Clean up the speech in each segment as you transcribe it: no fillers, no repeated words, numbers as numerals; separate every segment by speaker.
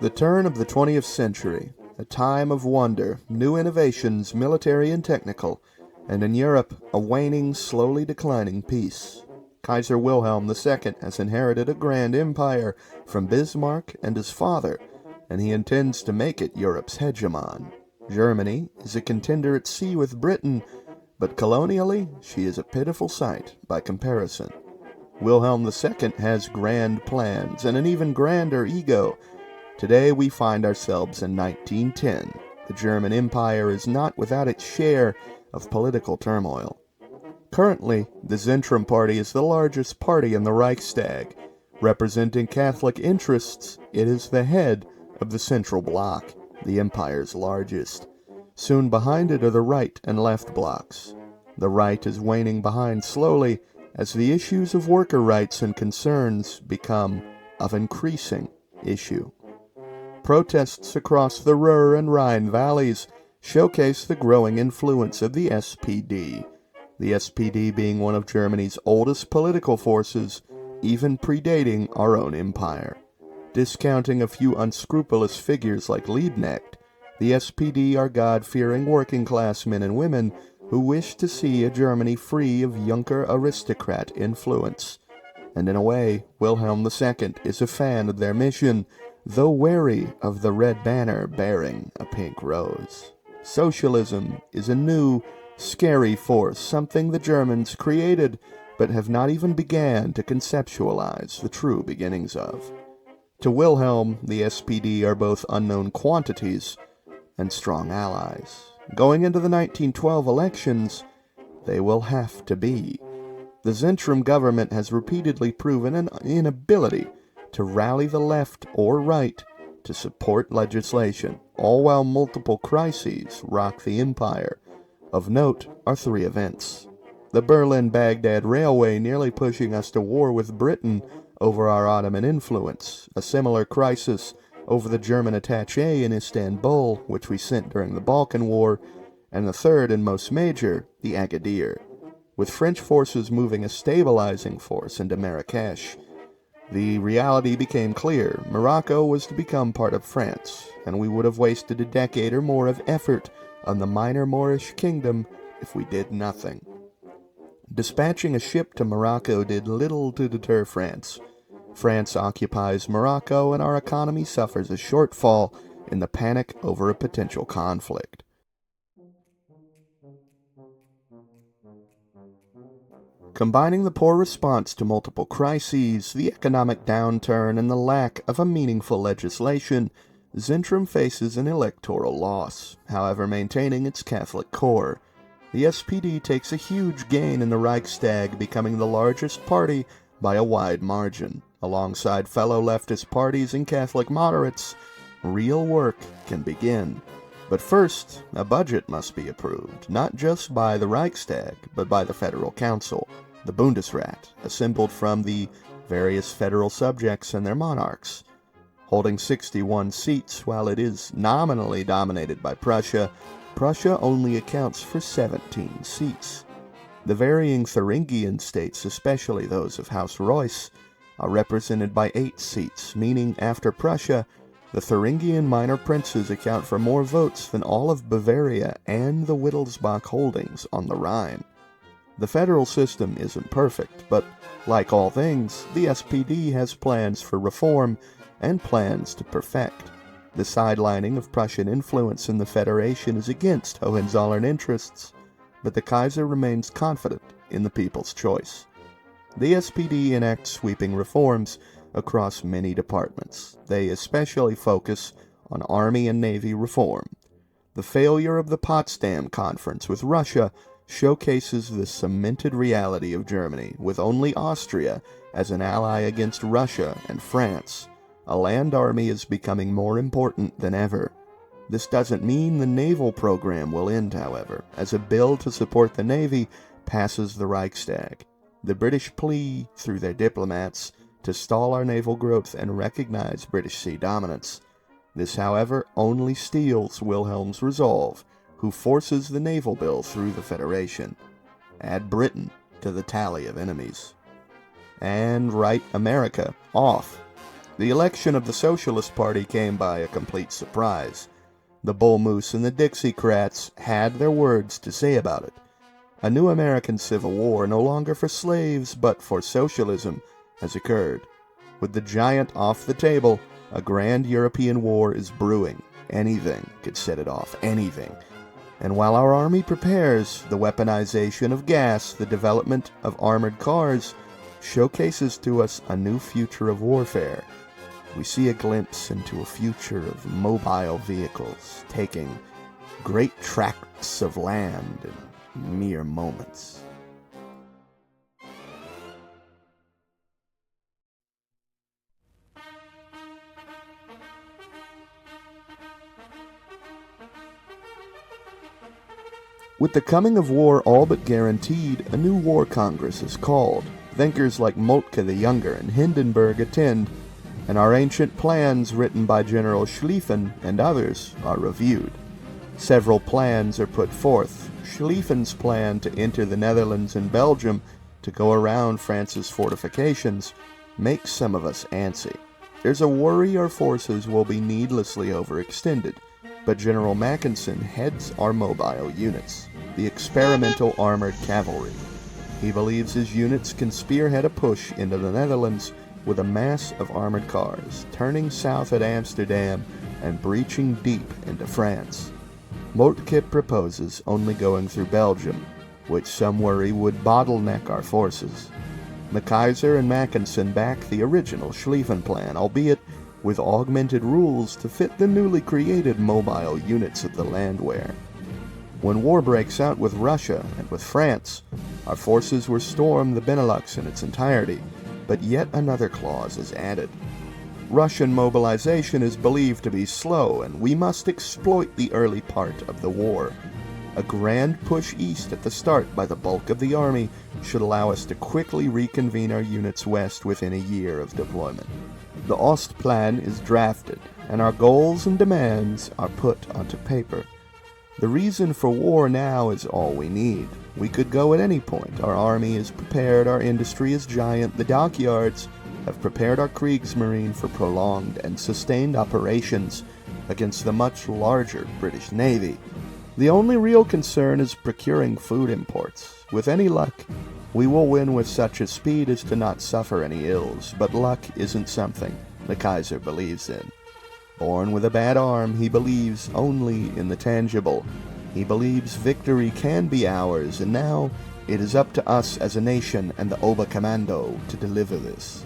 Speaker 1: The turn of the 20th century, a time of wonder, new innovations, military and technical, and in Europe, a waning, slowly declining peace. Kaiser Wilhelm II has inherited a grand empire from Bismarck and his father, and he intends to make it Europe's hegemon. Germany is a contender at sea with Britain, but colonially, she is a pitiful sight by comparison. Wilhelm II has grand plans and an even grander ego. Today we find ourselves in 1910. The German Empire is not without its share of political turmoil. Currently, the Zentrum Party is the largest party in the Reichstag. Representing Catholic interests, it is the head of the Central Bloc, the empire's largest. Soon behind it are the right and left blocs. The right is waning behind slowly as the issues of worker rights and concerns become of increasing issue. Protests across the Ruhr and Rhine valleys showcase the growing influence of the SPD. The SPD being one of Germany's oldest political forces, even predating our own empire. Discounting a few unscrupulous figures like Liebknecht, the SPD are God-fearing working-class men and women who wish to see a Germany free of Junker aristocrat influence. And in a way, Wilhelm II is a fan of their mission, though wary of the red banner bearing a pink rose. Socialism is a new, scary force, something the Germans created, but have not even began to conceptualize the true beginnings of. To Wilhelm, the SPD are both unknown quantities and strong allies. Going into the 1912 elections, they will have to be. The Zentrum government has repeatedly proven an inability to rally the left or right to support legislation, all while multiple crises rock the empire. Of note are three events. The Berlin-Baghdad Railway nearly pushing us to war with Britain over our Ottoman influence, a similar crisis over the German attaché in Istanbul, which we sent during the Balkan War, and the third and most major, the Agadir, with French forces moving a stabilizing force into Marrakesh. The reality became clear. Morocco was to become part of France, and we would have wasted a decade or more of effort on the minor Moorish kingdom if we did nothing. Dispatching a ship to Morocco did little to deter France. France occupies Morocco, and our economy suffers a shortfall in the panic over a potential conflict. Combining the poor response to multiple crises, the economic downturn, and the lack of a meaningful legislation, Zentrum faces an electoral loss, however maintaining its Catholic core. The SPD takes a huge gain in the Reichstag, becoming the largest party by a wide margin. Alongside fellow leftist parties and Catholic moderates, real work can begin. But first, a budget must be approved, not just by the Reichstag, but by the Federal Council, the Bundesrat, assembled from the various federal subjects and their monarchs. Holding 61 seats, while it is nominally dominated by Prussia, Prussia only accounts for 17 seats. The varying Thuringian states, especially those of House Reuss, are represented by 8 seats, meaning after Prussia, the Thuringian minor princes account for more votes than all of Bavaria and the Wittelsbach holdings on the Rhine. The federal system isn't perfect, but like all things, the SPD has plans for reform and plans to perfect. The sidelining of Prussian influence in the Federation is against Hohenzollern interests, but the Kaiser remains confident in the people's choice. The SPD enacts sweeping reforms across many departments. They especially focus on Army and Navy reform. The failure of the Potsdam Conference with Russia showcases the cemented reality of Germany, with only Austria as an ally against Russia and France. A land army is becoming more important than ever. This doesn't mean the naval program will end, however, as a bill to support the Navy passes the Reichstag. The British plea, through their diplomats, to stall our naval growth and recognize British sea dominance. This, however, only steels Wilhelm's resolve, who forces the naval bill through the Federation. Add Britain to the tally of enemies. And write America off The election of the Socialist Party came by a complete surprise. The Bull Moose and the Dixiecrats had their words to say about it. A new American Civil War, no longer for slaves, but for socialism, has occurred. With the giant off the table, a grand European war is brewing. Anything could set it off, anything. And while our army prepares, the weaponization of gas, the development of armored cars, showcases to us a new future of warfare. We see a glimpse into a future of mobile vehicles taking great tracts of land in mere moments. With the coming of war all but guaranteed, a new war congress is called. Thinkers like Moltke the Younger and Hindenburg attend, and our ancient plans written by General Schlieffen and others are reviewed. Several plans are put forth. Schlieffen's plan to enter the Netherlands and Belgium to go around France's fortifications makes some of us antsy. There's a worry our forces will be needlessly overextended, but General Mackensen heads our mobile units, the experimental armored cavalry. He believes his units can spearhead a push into the Netherlands with a mass of armored cars, turning south at Amsterdam and breaching deep into France. Moltke proposes only going through Belgium, which some worry would bottleneck our forces. The Kaiser and Mackensen back the original Schlieffen plan, albeit with augmented rules to fit the newly created mobile units of the Landwehr. When war breaks out with Russia and with France, our forces will storm the Benelux in its entirety, but yet another clause is added. Russian mobilization is believed to be slow, and we must exploit the early part of the war. A grand push east at the start by the bulk of the army should allow us to quickly reconvene our units west within a year of deployment. The Ostplan is drafted, and our goals and demands are put onto paper. The reason for war now is all we need. We could go at any point. Our army is prepared, our industry is giant, the dockyards have prepared our Kriegsmarine for prolonged and sustained operations against the much larger British Navy. The only real concern is procuring food imports. With any luck, we will win with such a speed as to not suffer any ills, but luck isn't something the Kaiser believes in. Born with a bad arm, he believes only in the tangible. He believes victory can be ours, and now it is up to us as a nation and the Oberkommando to deliver this.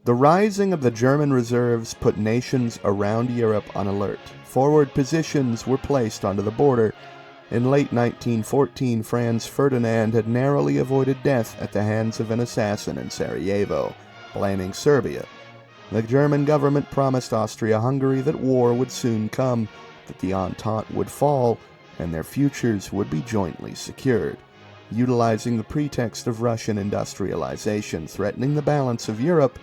Speaker 1: The rising of the German reserves put nations around Europe on alert. Forward positions were placed onto the border. In late 1914, Franz Ferdinand had narrowly avoided death at the hands of an assassin in Sarajevo, blaming Serbia. The German government promised Austria-Hungary that war would soon come, that the Entente would fall, and their futures would be jointly secured. Utilizing the pretext of Russian industrialization threatening the balance of Europe,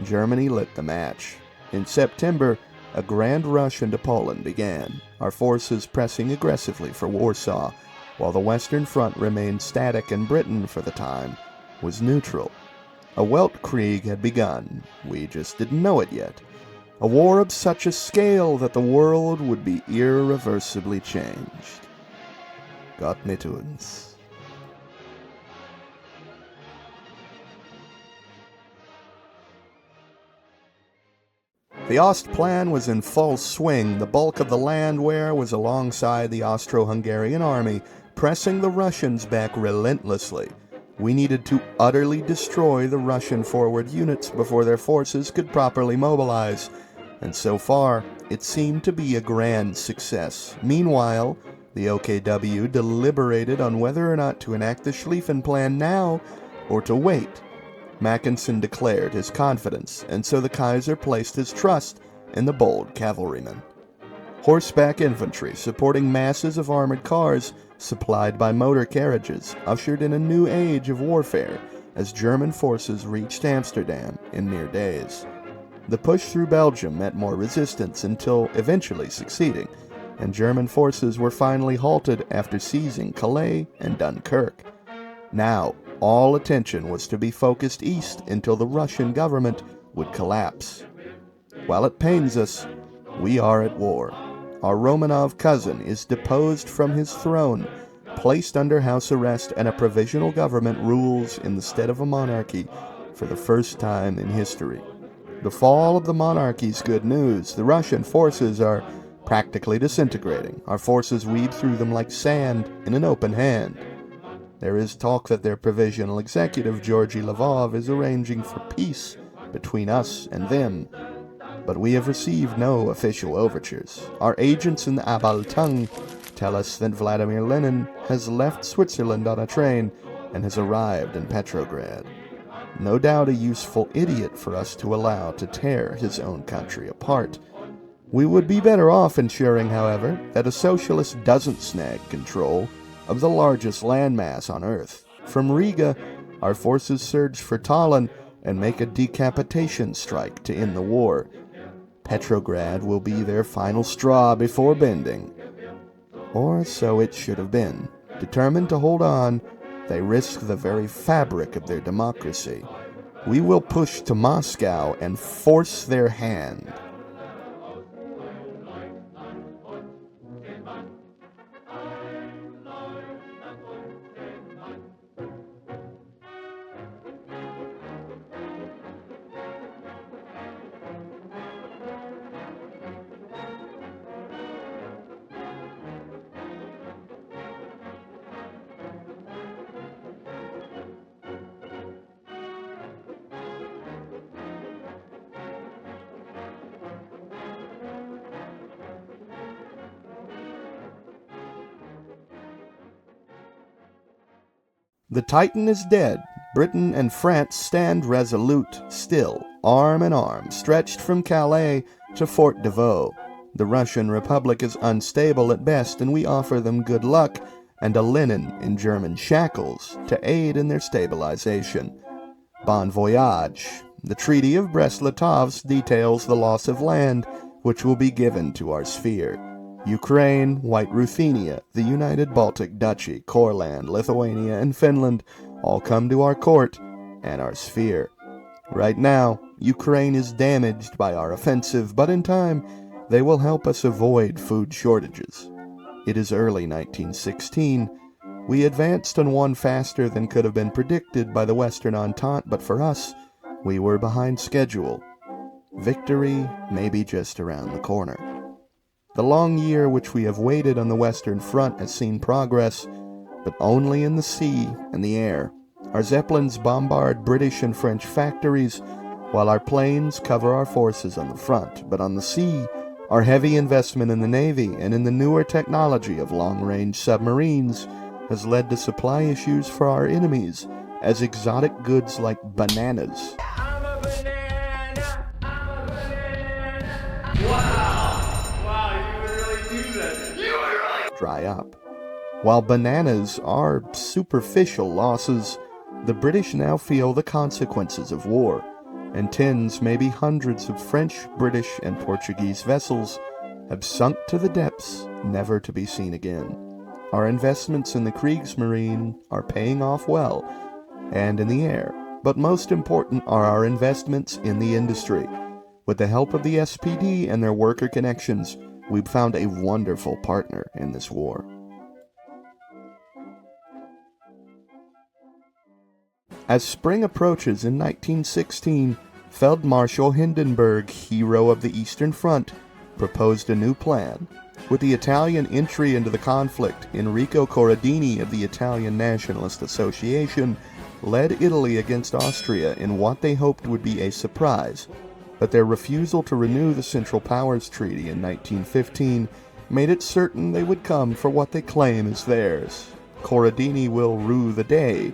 Speaker 1: Germany lit the match. In September, a grand rush into Poland began, our forces pressing aggressively for Warsaw, while the Western Front remained static and Britain, for the time, was neutral. A Weltkrieg had begun, we just didn't know it yet. A war of such a scale that the world would be irreversibly changed. Gott mit uns. The Ostplan was in full swing. The bulk of the Landwehr was alongside the Austro-Hungarian army, pressing the Russians back relentlessly. We needed to utterly destroy the Russian forward units before their forces could properly mobilize, and so far, it seemed to be a grand success. Meanwhile, the OKW deliberated on whether or not to enact the Schlieffen Plan now, or to wait. Mackensen declared his confidence, and so the Kaiser placed his trust in the bold cavalrymen. Horseback infantry supporting masses of armored cars supplied by motor carriages ushered in a new age of warfare as German forces reached Amsterdam in mere days. The push through Belgium met more resistance until eventually succeeding, and German forces were finally halted after seizing Calais and Dunkirk. Now, all attention was to be focused east until the Russian government would collapse. While it pains us, we are at war. Our Romanov cousin is deposed from his throne, placed under house arrest, and a provisional government rules in the stead of a monarchy for the first time in history. The fall of the monarchy is good news. The Russian forces are practically disintegrating. Our forces weave through them like sand in an open hand. There is talk that their provisional executive, Georgy Lvov, is arranging for peace between us and them, but we have received no official overtures. Our agents in the Abal tongue tell us that Vladimir Lenin has left Switzerland on a train and has arrived in Petrograd. No doubt a useful idiot for us to allow to tear his own country apart. We would be better off ensuring, however, that a socialist doesn't snag control of the largest landmass on Earth. From Riga, our forces surge for Tallinn and make a decapitation strike to end the war. Petrograd will be their final straw before bending. Or so it should have been. Determined to hold on, they risk the very fabric of their democracy. We will push to Moscow and force their hand. The Titan is dead. Britain and France stand resolute, still, arm in arm, stretched from Calais to Fort de Vaux. The Russian Republic is unstable at best, and we offer them good luck and a Lenin in German shackles to aid in their stabilization. Bon voyage. The Treaty of Brest-Litovsk details the loss of land which will be given to our sphere. Ukraine, White Ruthenia, the United Baltic Duchy, Courland, Lithuania, and Finland all come to our court and our sphere. Right now, Ukraine is damaged by our offensive, but in time, they will help us avoid food shortages. It is early 1916. We advanced and won faster than could have been predicted by the Western Entente, but for us, we were behind schedule. Victory may be just around the corner. The long year which we have waited on the Western Front has seen progress, but only in the sea and the air. Our Zeppelins bombard British and French factories, while our planes cover our forces on the front. But on the sea, our heavy investment in the Navy and in the newer technology of long-range submarines has led to supply issues for our enemies, as exotic goods like bananas dry up. While bananas are superficial losses, the British now feel the consequences of war, and tens, maybe hundreds of French, British, and Portuguese vessels have sunk to the depths, never to be seen again. Our investments in the Kriegsmarine are paying off well, and in the air, but most important are our investments in the industry. With the help of the SPD and their worker connections, we've found a wonderful partner in this war. As spring approaches in 1916, Feldmarschall Hindenburg, hero of the Eastern Front, proposed a new plan. With the Italian entry into the conflict, Enrico Corradini of the Italian Nationalist Association led Italy against Austria in what they hoped would be a surprise, but their refusal to renew the Central Powers Treaty in 1915 made it certain they would come for what they claim is theirs. Corradini will rue the day.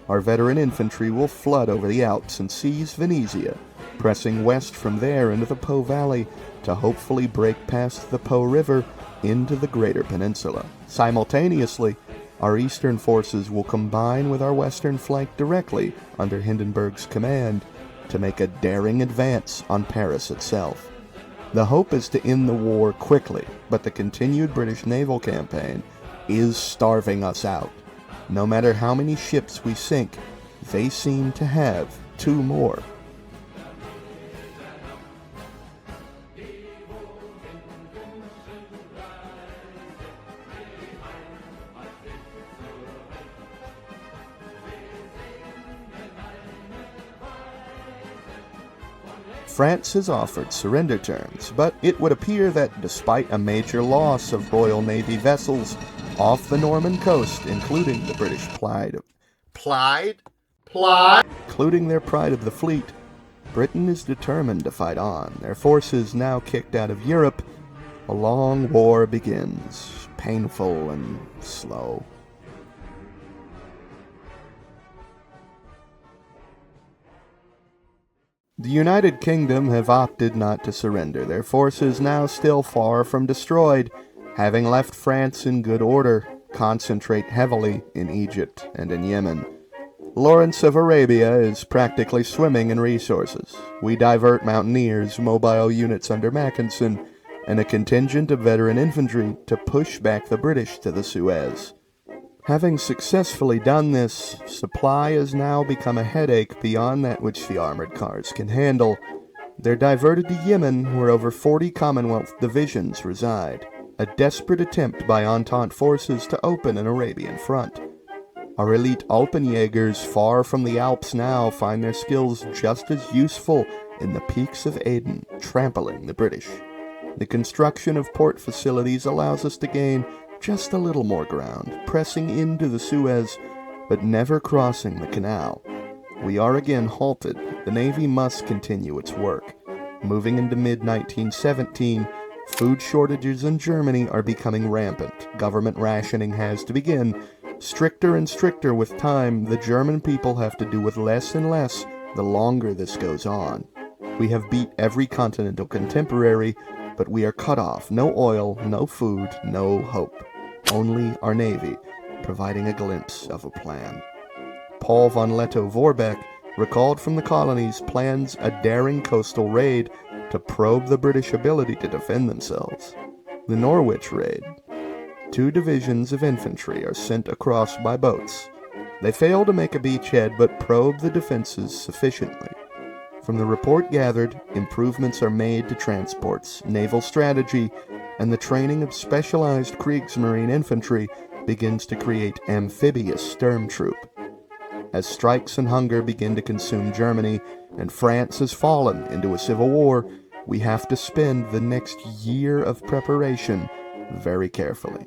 Speaker 1: Our veteran infantry will flood over the Alps and seize Venezia, pressing west from there into the Po Valley to hopefully break past the Po River into the Greater Peninsula. Simultaneously, our eastern forces will combine with our western flank directly under Hindenburg's command to make a daring advance on Paris itself. The hope is to end the war quickly, but the continued British naval campaign is starving us out. No matter how many ships we sink, they seem to have 2 more. France has offered surrender terms, but it would appear that despite a major loss of Royal Navy vessels off the Norman coast, including the British including their pride of the fleet, Britain is determined to fight on. Their forces now kicked out of Europe, a long war begins, painful and slow. The United Kingdom have opted not to surrender, their forces now still far from destroyed, having left France in good order, concentrate heavily in Egypt and in Yemen. Lawrence of Arabia is practically swimming in resources. We divert mountaineers, mobile units under Mackinson, and a contingent of veteran infantry to push back the British to the Suez. Having successfully done this, supply has now become a headache beyond that which the armored cars can handle. They're diverted to Yemen, where over 40 Commonwealth divisions reside, a desperate attempt by Entente forces to open an Arabian front. Our elite Alpenjägers far from the Alps now find their skills just as useful in the peaks of Aden, trampling the British. The construction of port facilities allows us to gain just a little more ground, pressing into the Suez, but never crossing the canal. We are again halted. The Navy must continue its work. Moving into mid-1917, food shortages in Germany are becoming rampant. Government rationing has to begin. Stricter and stricter with time, the German people have to do with less and less the longer this goes on. We have beat every continental contemporary, but we are cut off. No oil, no food, no hope. Only our Navy, providing a glimpse of a plan. Paul von Lettow-Vorbeck recalled from the colonies plans a daring coastal raid to probe the British ability to defend themselves. The Norwich raid. 2 divisions of infantry are sent across by boats. They fail to make a beachhead but probe the defenses sufficiently. From the report gathered, improvements are made to transports, naval strategy, and the training of specialized Kriegsmarine infantry begins to create amphibious Sturmtrupp. As strikes and hunger begin to consume Germany, and France has fallen into a civil war, we have to spend the next year of preparation very carefully.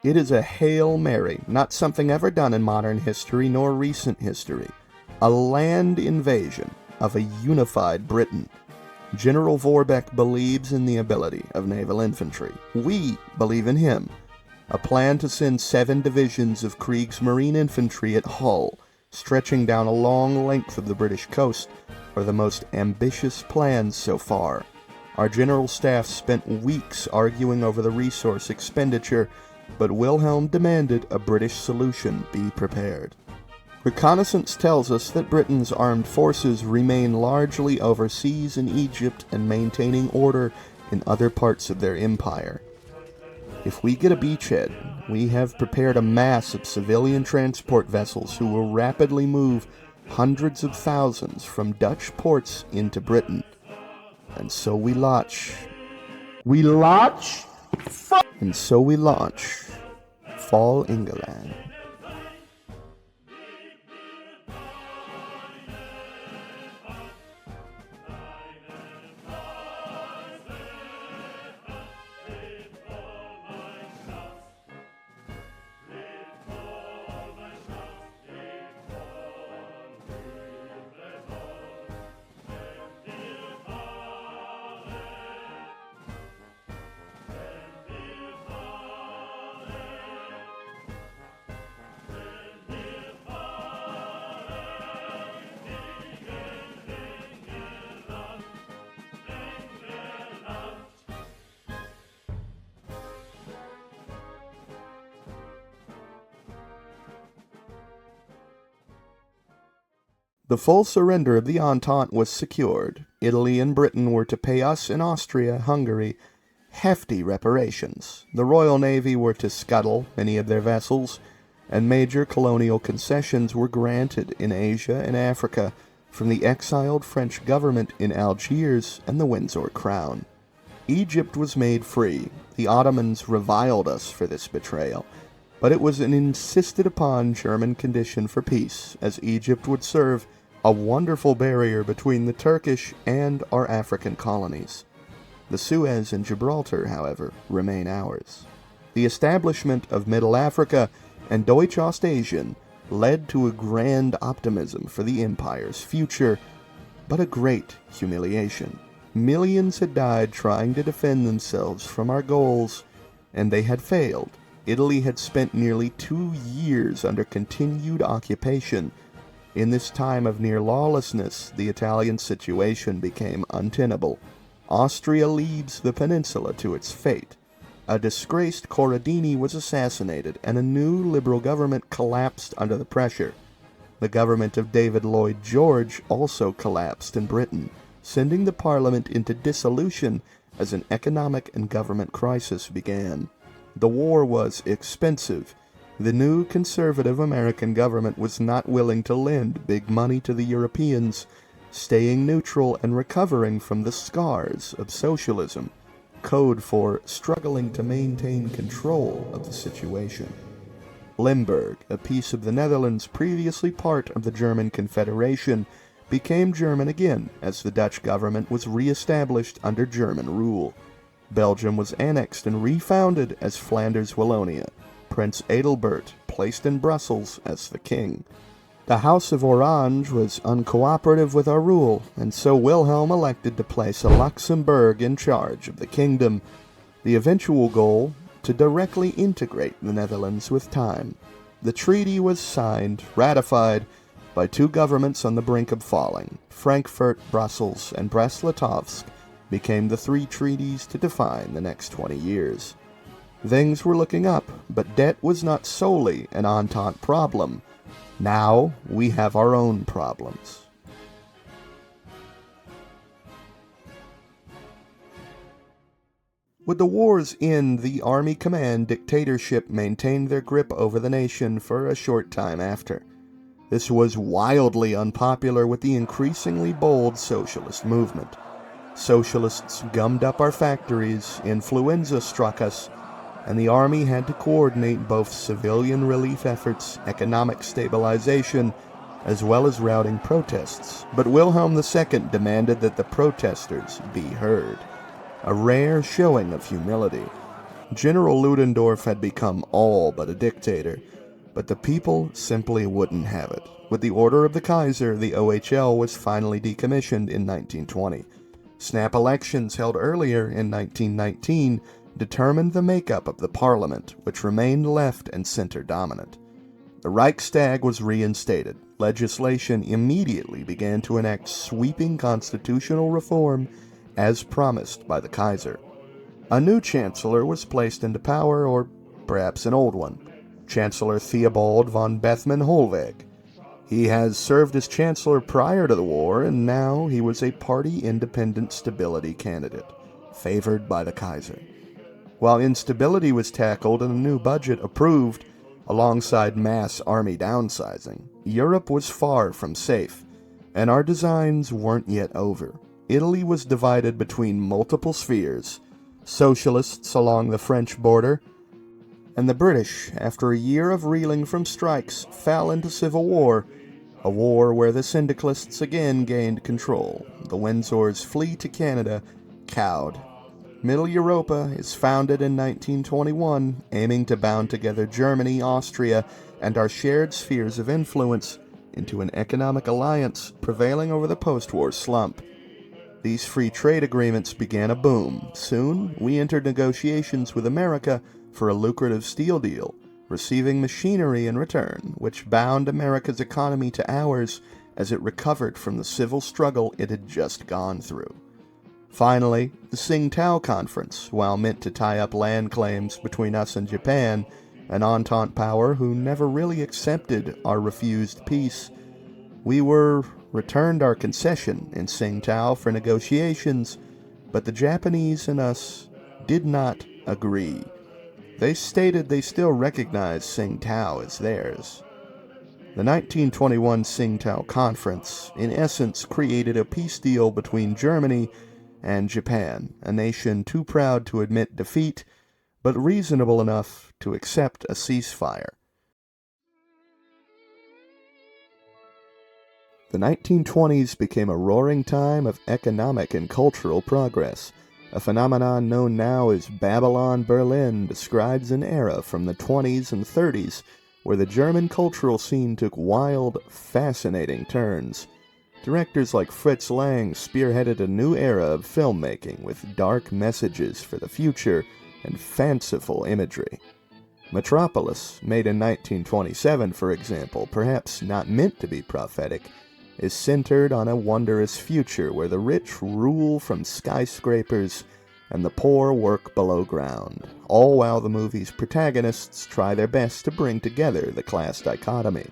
Speaker 1: It is a Hail Mary, not something ever done in modern history nor recent history. A land invasion of a unified Britain. General Vorbeck believes in the ability of naval infantry. We believe in him. A plan to send 7 divisions of Kriegsmarine infantry at Hull, stretching down a long length of the British coast, are the most ambitious plans so far. Our general staff spent weeks arguing over the resource expenditure, but Wilhelm demanded a British solution be prepared. Reconnaissance tells us that Britain's armed forces remain largely overseas in Egypt and maintaining order in other parts of their empire. If we get a beachhead, we have prepared a mass of civilian transport vessels who will rapidly move hundreds of thousands from Dutch ports into Britain. And so we launch. Fall England. The full surrender of the Entente was secured. Italy and Britain were to pay us in Austria, Hungary, hefty reparations. The Royal Navy were to scuttle many of their vessels, and major colonial concessions were granted in Asia and Africa from the exiled French government in Algiers and the Windsor Crown. Egypt was made free. The Ottomans reviled us for this betrayal, but it was an insisted upon German condition for peace, as Egypt would serve a wonderful barrier between the Turkish and our African colonies. The Suez and Gibraltar, however, remain ours. The establishment of Middle Africa and Deutsch Ostasien led to a grand optimism for the empire's future, but a great humiliation. Millions had died trying to defend themselves from our goals, and they had failed. Italy had spent nearly 2 years under continued occupation. In this time of near lawlessness, the Italian situation became untenable. Austria leaves the peninsula to its fate. A disgraced Corradini was assassinated, and a new liberal government collapsed under the pressure. The government of David Lloyd George also collapsed in Britain, sending the parliament into dissolution as an economic and government crisis began. The war was expensive. The new conservative American government was not willing to lend big money to the Europeans, staying neutral and recovering from the scars of socialism, code for struggling to maintain control of the situation. Limburg, a piece of the Netherlands previously part of the German Confederation, became German again as the Dutch government was re-established under German rule. Belgium was annexed and refounded as Flanders-Wallonia. Prince Adalbert placed in Brussels as the king. The House of Orange was uncooperative with our rule, and so Wilhelm elected to place a Luxembourg in charge of the kingdom. The eventual goal, to directly integrate the Netherlands with time. The treaty was signed, ratified, by 2 governments on the brink of falling. Frankfurt, Brussels, and Brest-Litovsk became the 3 treaties to define the next 20 years. Things were looking up, but debt was not solely an Entente problem. Now we have our own problems. With the war's end, the Army Command dictatorship maintained their grip over the nation for a short time after. This was wildly unpopular with the increasingly bold socialist movement. Socialists gummed up our factories, influenza struck us, and the army had to coordinate both civilian relief efforts, economic stabilization, as well as routing protests. But Wilhelm II demanded that the protesters be heard, a rare showing of humility. General Ludendorff had become all but a dictator, but the people simply wouldn't have it. With the order of the Kaiser, the OHL was finally decommissioned in 1920. Snap elections held earlier in 1919 determined the makeup of the parliament, which remained left and center dominant. The Reichstag was reinstated. Legislation immediately began to enact sweeping constitutional reform as promised by the Kaiser. A new chancellor was placed into power, or perhaps an old one, Chancellor Theobald von Bethmann-Hollweg. He has served as chancellor prior to the war, and now he was a party-independent stability candidate, favored by the Kaiser. While instability was tackled and a new budget approved, alongside mass army downsizing, Europe was far from safe, and our designs weren't yet over. Italy was divided between multiple spheres, socialists along the French border, and the British, after a year of reeling from strikes, fell into civil war, a war where the syndicalists again gained control. The Windsors flee to Canada, cowed. Middle Europa is founded in 1921, aiming to bound together Germany, Austria, and our shared spheres of influence into an economic alliance prevailing over the post-war slump. These free trade agreements began a boom. Soon, we entered negotiations with America for a lucrative steel deal, receiving machinery in return, which bound America's economy to ours as it recovered from the civil struggle it had just gone through. Finally, the Tsingtao Conference, while meant to tie up land claims between us and Japan, an Entente power who never really accepted our refused peace, we were returned our concession in Tsingtao for negotiations, but the Japanese and us did not agree. They stated they still recognized Tsingtao as theirs. The 1921 Tsingtao Conference, in essence, created a peace deal between Germany and Japan, a nation too proud to admit defeat, but reasonable enough to accept a ceasefire. The 1920s became a roaring time of economic and cultural progress. A phenomenon known now as Babylon Berlin describes an era from the 20s and 30s where the German cultural scene took wild, fascinating turns. Directors like Fritz Lang spearheaded a new era of filmmaking with dark messages for the future and fanciful imagery. Metropolis, made in 1927, for example, perhaps not meant to be prophetic, is centered on a wondrous future where the rich rule from skyscrapers and the poor work below ground, all while the movie's protagonists try their best to bring together the class dichotomy.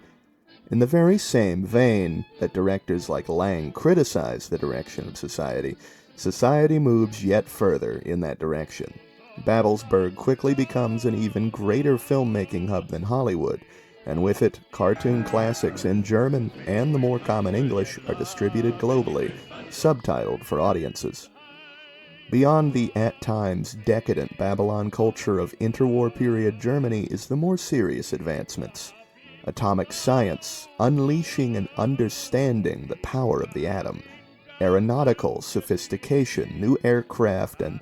Speaker 1: In the very same vein that directors like Lang criticize the direction of society, society moves yet further in that direction. Babelsberg quickly becomes an even greater filmmaking hub than Hollywood, and with it, cartoon classics in German and the more common English are distributed globally, subtitled for audiences. Beyond the at times decadent Babylon culture of interwar period Germany is the more serious advancements. Atomic science, unleashing and understanding the power of the atom, aeronautical sophistication, new aircraft, and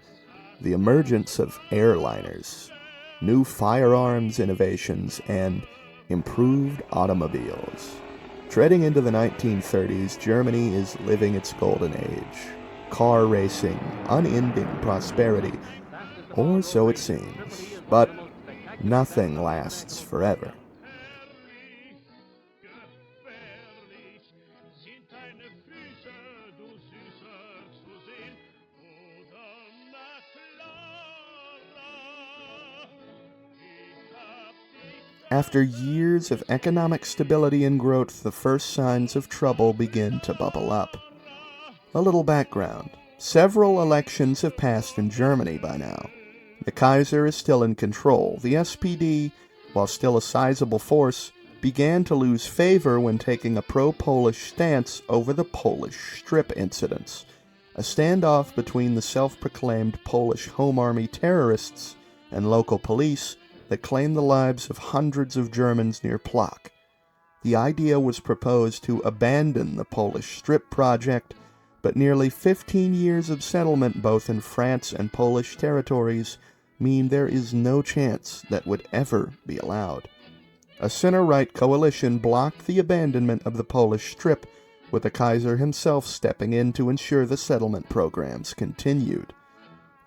Speaker 1: the emergence of airliners, new firearms innovations, and improved automobiles. Treading into the 1930s, Germany is living its golden age. Car racing, unending prosperity, or so it seems. But nothing lasts forever. After years of economic stability and growth, the first signs of trouble begin to bubble up. A little background. Several elections have passed in Germany by now. The Kaiser is still in control. The SPD, while still a sizable force, began to lose favor when taking a pro-Polish stance over the Polish Strip incidents, a standoff between the self-proclaimed Polish Home Army terrorists and local police that claimed the lives of hundreds of Germans near Plock. The idea was proposed to abandon the Polish Strip project, but nearly 15 years of settlement both in France and Polish territories mean there is no chance that would ever be allowed. A center-right coalition blocked the abandonment of the Polish Strip, with the Kaiser himself stepping in to ensure the settlement programs continued.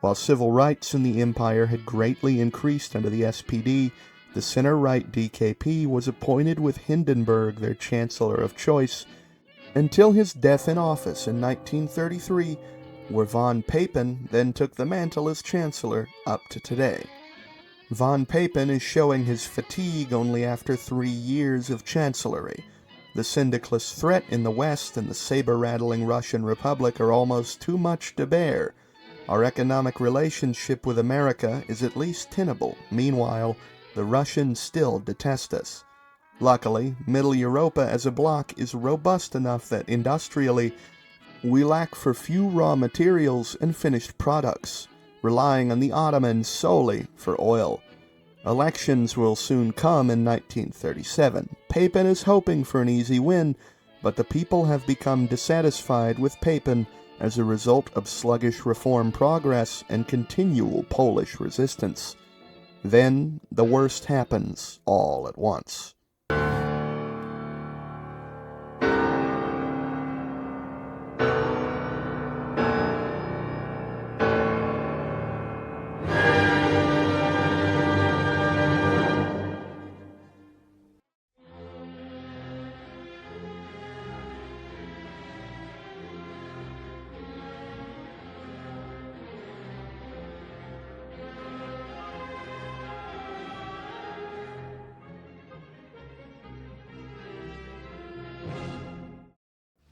Speaker 1: While civil rights in the empire had greatly increased under the SPD, the center-right DKP was appointed with Hindenburg their chancellor of choice until his death in office in 1933, where von Papen then took the mantle as chancellor up to today. Von Papen is showing his fatigue only after 3 years of chancellery. The syndicalist threat in the West and the saber-rattling Russian Republic are almost too much to bear. Our economic relationship with America is at least tenable. Meanwhile, the Russians still detest us. Luckily, Middle Europa as a bloc is robust enough that industrially, we lack for few raw materials and finished products, relying on the Ottomans solely for oil. Elections will soon come in 1937. Papen is hoping for an easy win, but the people have become dissatisfied with Papen as a result of sluggish reform progress and continual Polish resistance. Then, the worst happens all at once.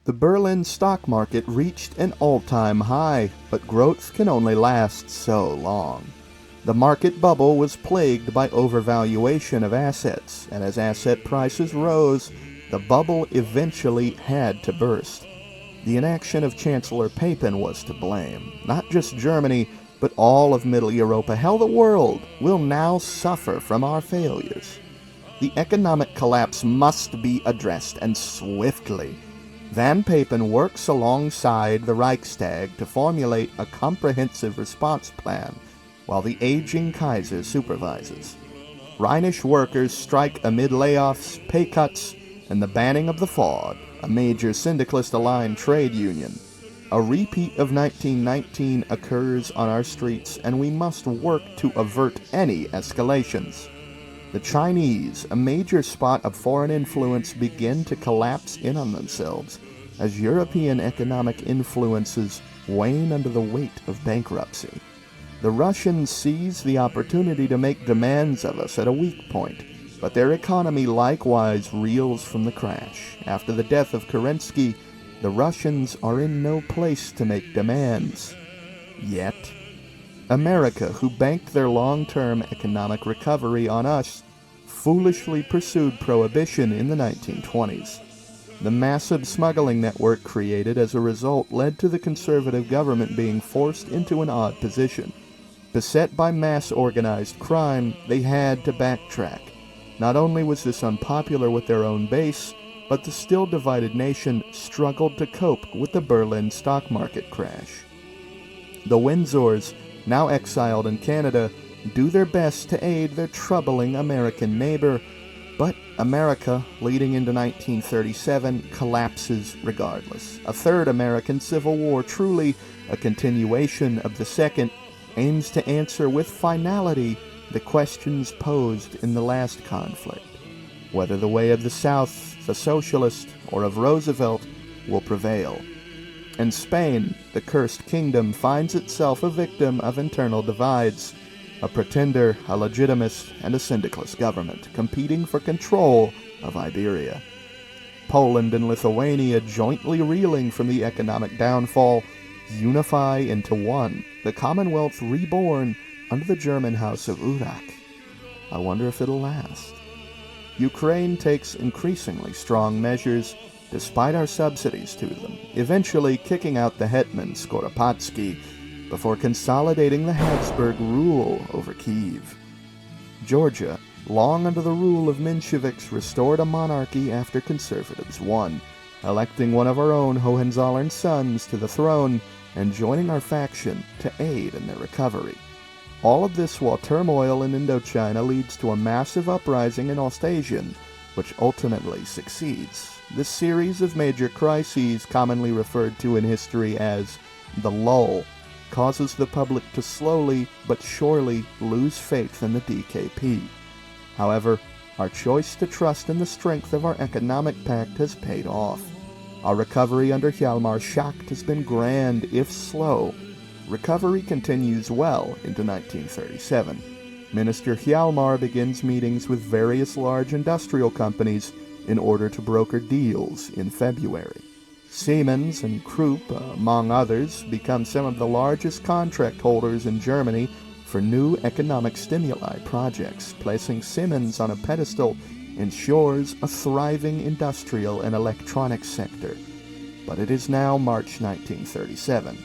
Speaker 1: The Berlin stock market reached an all-time high, but growth can only last so long. The market bubble was plagued by overvaluation of assets, and as asset prices rose, the bubble eventually had to burst. The inaction of Chancellor Papen was to blame. Not just Germany, but all of Middle Europa, hell, the world, will now suffer from our failures. The economic collapse must be addressed, and swiftly. Van Papen works alongside the Reichstag to formulate a comprehensive response plan, while the aging Kaiser supervises. Rhinish workers strike amid layoffs, pay cuts, and the banning of the FAUD, a major syndicalist-aligned trade union. A repeat of 1919 occurs on our streets, and we must work to avert any escalations. The Chinese, a major spot of foreign influence, begin to collapse in on themselves as European economic influences wane under the weight of bankruptcy. The Russians seize the opportunity to make demands of us at a weak point, but their economy likewise reels from the crash. After the death of Kerensky, the Russians are in no place to make demands. Yet, America, who banked their long-term economic recovery on us, foolishly pursued prohibition in the 1920s. The massive smuggling network created as a result led to the conservative government being forced into an odd position. Beset by mass organized crime, they had to backtrack. Not only was this unpopular with their own base, but the still divided nation struggled to cope with the Berlin stock market crash. The Windsors, now exiled in Canada, do their best to aid their troubling American neighbor, but America, leading into 1937, collapses regardless. A third American Civil War, truly a continuation of the second, aims to answer with finality the questions posed in the last conflict. Whether the way of the South, the socialist, or of Roosevelt will prevail. In Spain, the cursed kingdom finds itself a victim of internal divides, a pretender, a legitimist, and a syndicalist government competing for control of Iberia. Poland and Lithuania, jointly reeling from the economic downfall, unify into one, the Commonwealth reborn under the German House of Urach. I wonder if it'll last. Ukraine takes increasingly strong measures despite our subsidies to them, eventually kicking out the hetman Skoropadsky before consolidating the Habsburg rule over Kyiv. Georgia, long under the rule of Mensheviks, restored a monarchy after conservatives won, electing one of our own Hohenzollern sons to the throne and joining our faction to aid in their recovery. All of this while turmoil in Indochina leads to a massive uprising in Ostasian, which ultimately succeeds. This series of major crises, commonly referred to in history as the lull, causes the public to slowly but surely lose faith in the DKP. However, our choice to trust in the strength of our economic pact has paid off. Our recovery under Hjalmar Schacht has been grand, if slow. Recovery continues well into 1937. Minister Hjalmar begins meetings with various large industrial companies in order to broker deals in February. Siemens and Krupp, among others, become some of the largest contract holders in Germany for new economic stimuli projects. Placing Siemens on a pedestal ensures a thriving industrial and electronics sector. But it is now March 1937.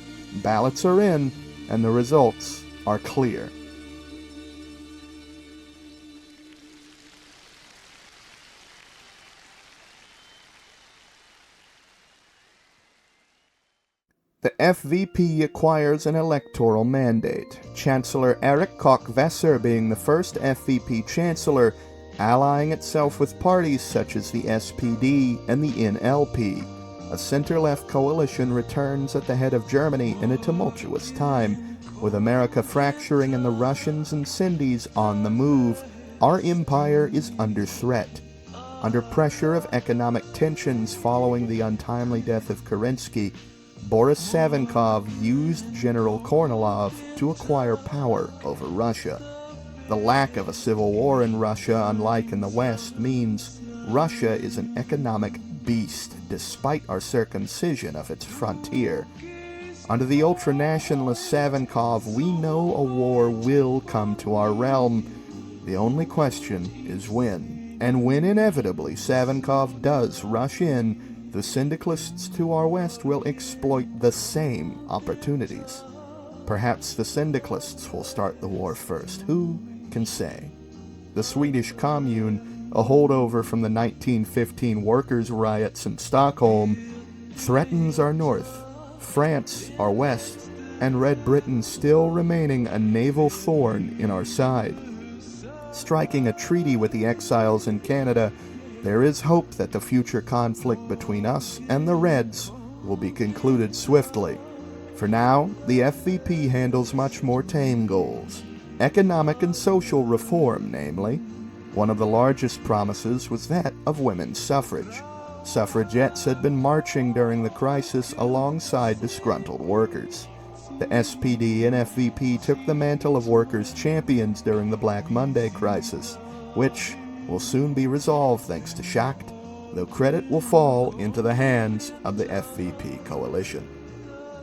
Speaker 1: Ballots are in, and the results are clear. The FVP acquires an electoral mandate, Chancellor Erich Koch-Wesser being the first FVP chancellor, allying itself with parties such as the SPD and the NLP. A center-left coalition returns at the head of Germany in a tumultuous time. With America fracturing and the Russians and Sindhis on the move, our empire is under threat. Under pressure of economic tensions following the untimely death of Kerensky, Boris Savinkov used General Kornilov to acquire power over Russia. The lack of a civil war in Russia, unlike in the West, means Russia is an economic beast despite our circumcision of its frontier. Under the ultra-nationalist Savinkov, we know a war will come to our realm. The only question is when. And when inevitably Savinkov does rush in, the syndicalists to our west will exploit the same opportunities. Perhaps the syndicalists will start the war first. Who can say? The Swedish Commune, a holdover from the 1915 workers' riots in Stockholm, threatens our north, France our west, and Red Britain still remaining a naval thorn in our side. Striking a treaty with the exiles in Canada, there is hope that the future conflict between us and the Reds will be concluded swiftly. For now, the FVP handles much more tame goals. Economic and social reform, namely. One of the largest promises was that of women's suffrage. Suffragettes had been marching during the crisis alongside disgruntled workers. The SPD and FVP took the mantle of workers' champions during the Black Monday crisis, which will soon be resolved thanks to Schacht, though credit will fall into the hands of the FVP coalition.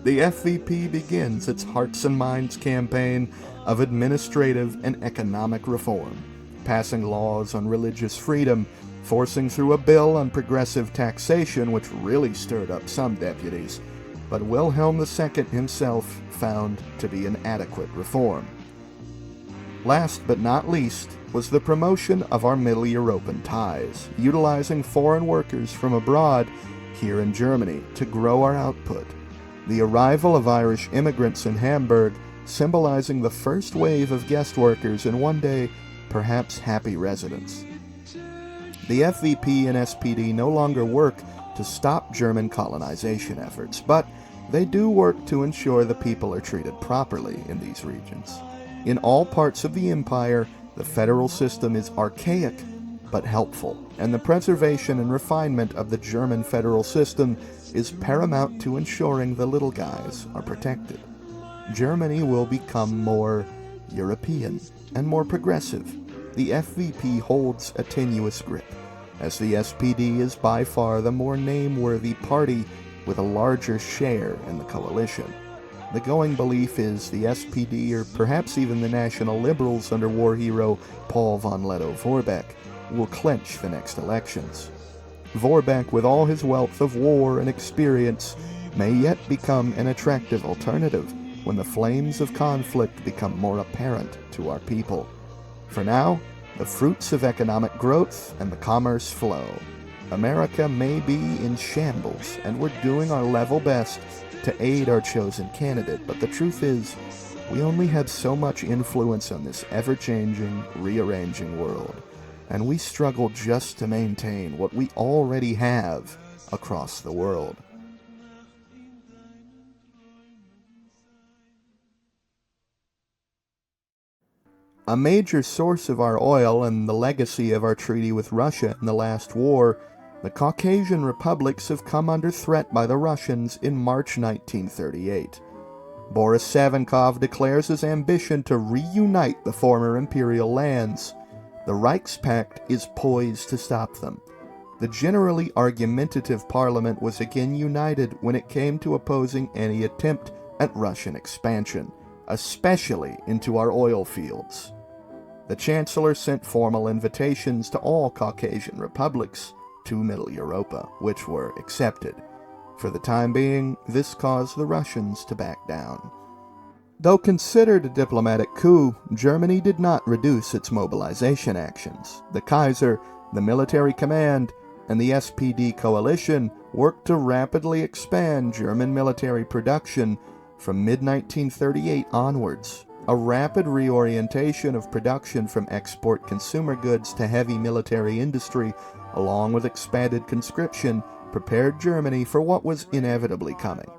Speaker 1: The FVP begins its Hearts and Minds campaign of administrative and economic reform, passing laws on religious freedom, forcing through a bill on progressive taxation which really stirred up some deputies, but Wilhelm II himself found to be an adequate reform. Last but not least was the promotion of our Middle European ties, utilizing foreign workers from abroad here in Germany to grow our output. The arrival of Irish immigrants in Hamburg, symbolizing the first wave of guest workers and one day, perhaps happy residents. The FVP and SPD no longer work to stop German colonization efforts, but they do work to ensure the people are treated properly in these regions. In all parts of the empire, the federal system is archaic but helpful, and the preservation and refinement of the German federal system is paramount to ensuring the little guys are protected. Germany will become more European and more progressive. The FVP holds a tenuous grip, as the SPD is by far the more name-worthy party with a larger share in the coalition. The going belief is the SPD, or perhaps even the National Liberals under war hero Paul von Lettow-Vorbeck, will clinch the next elections. Vorbeck, with all his wealth of war and experience, may yet become an attractive alternative when the flames of conflict become more apparent to our people. For now, the fruits of economic growth and the commerce flow. America may be in shambles, and we're doing our level best to aid our chosen candidate, but the truth is, we only have so much influence on this ever-changing, rearranging world, and we struggle just to maintain what we already have across the world. A major source of our oil and the legacy of our treaty with Russia in the last war, the Caucasian republics have come under threat by the Russians in March 1938. Boris Savinkov declares his ambition to reunite the former imperial lands. The Reichspakt is poised to stop them. The generally argumentative parliament was again united when it came to opposing any attempt at Russian expansion, especially into our oil fields. The Chancellor sent formal invitations to all Caucasian republics to Middle Europa, which were accepted. For the time being, this caused the Russians to back down. Though considered a diplomatic coup, Germany did not reduce its mobilization actions. The Kaiser, the military command, and the SPD coalition worked to rapidly expand German military production from mid-1938 onwards. A rapid reorientation of production from export consumer goods to heavy military industry, along with expanded conscription, prepared Germany for what was inevitably coming.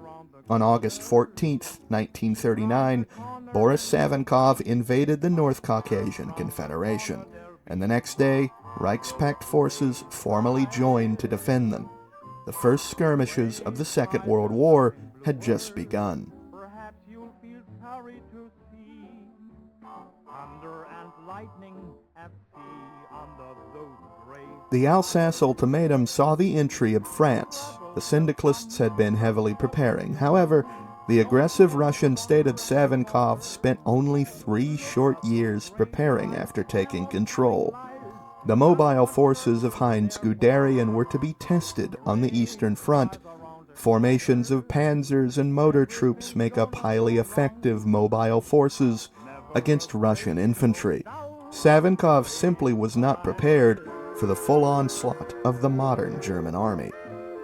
Speaker 1: On August 14, 1939, Boris Savinkov invaded the North Caucasian Confederation, and the next day, Reichspakt forces formally joined to defend them. The first skirmishes of the Second World War had just begun.
Speaker 2: Thunder and lightning at sea under those gray
Speaker 1: The Alsace ultimatum saw the entry of France. The syndicalists had been heavily preparing. However, the aggressive Russian state of Savinkov spent only 3 short years preparing after taking control. The mobile forces of Heinz Guderian were to be tested on the Eastern Front. Formations of panzers and motor troops make up highly effective mobile forces against Russian infantry. Savinkov simply was not prepared for the full onslaught of the modern German army.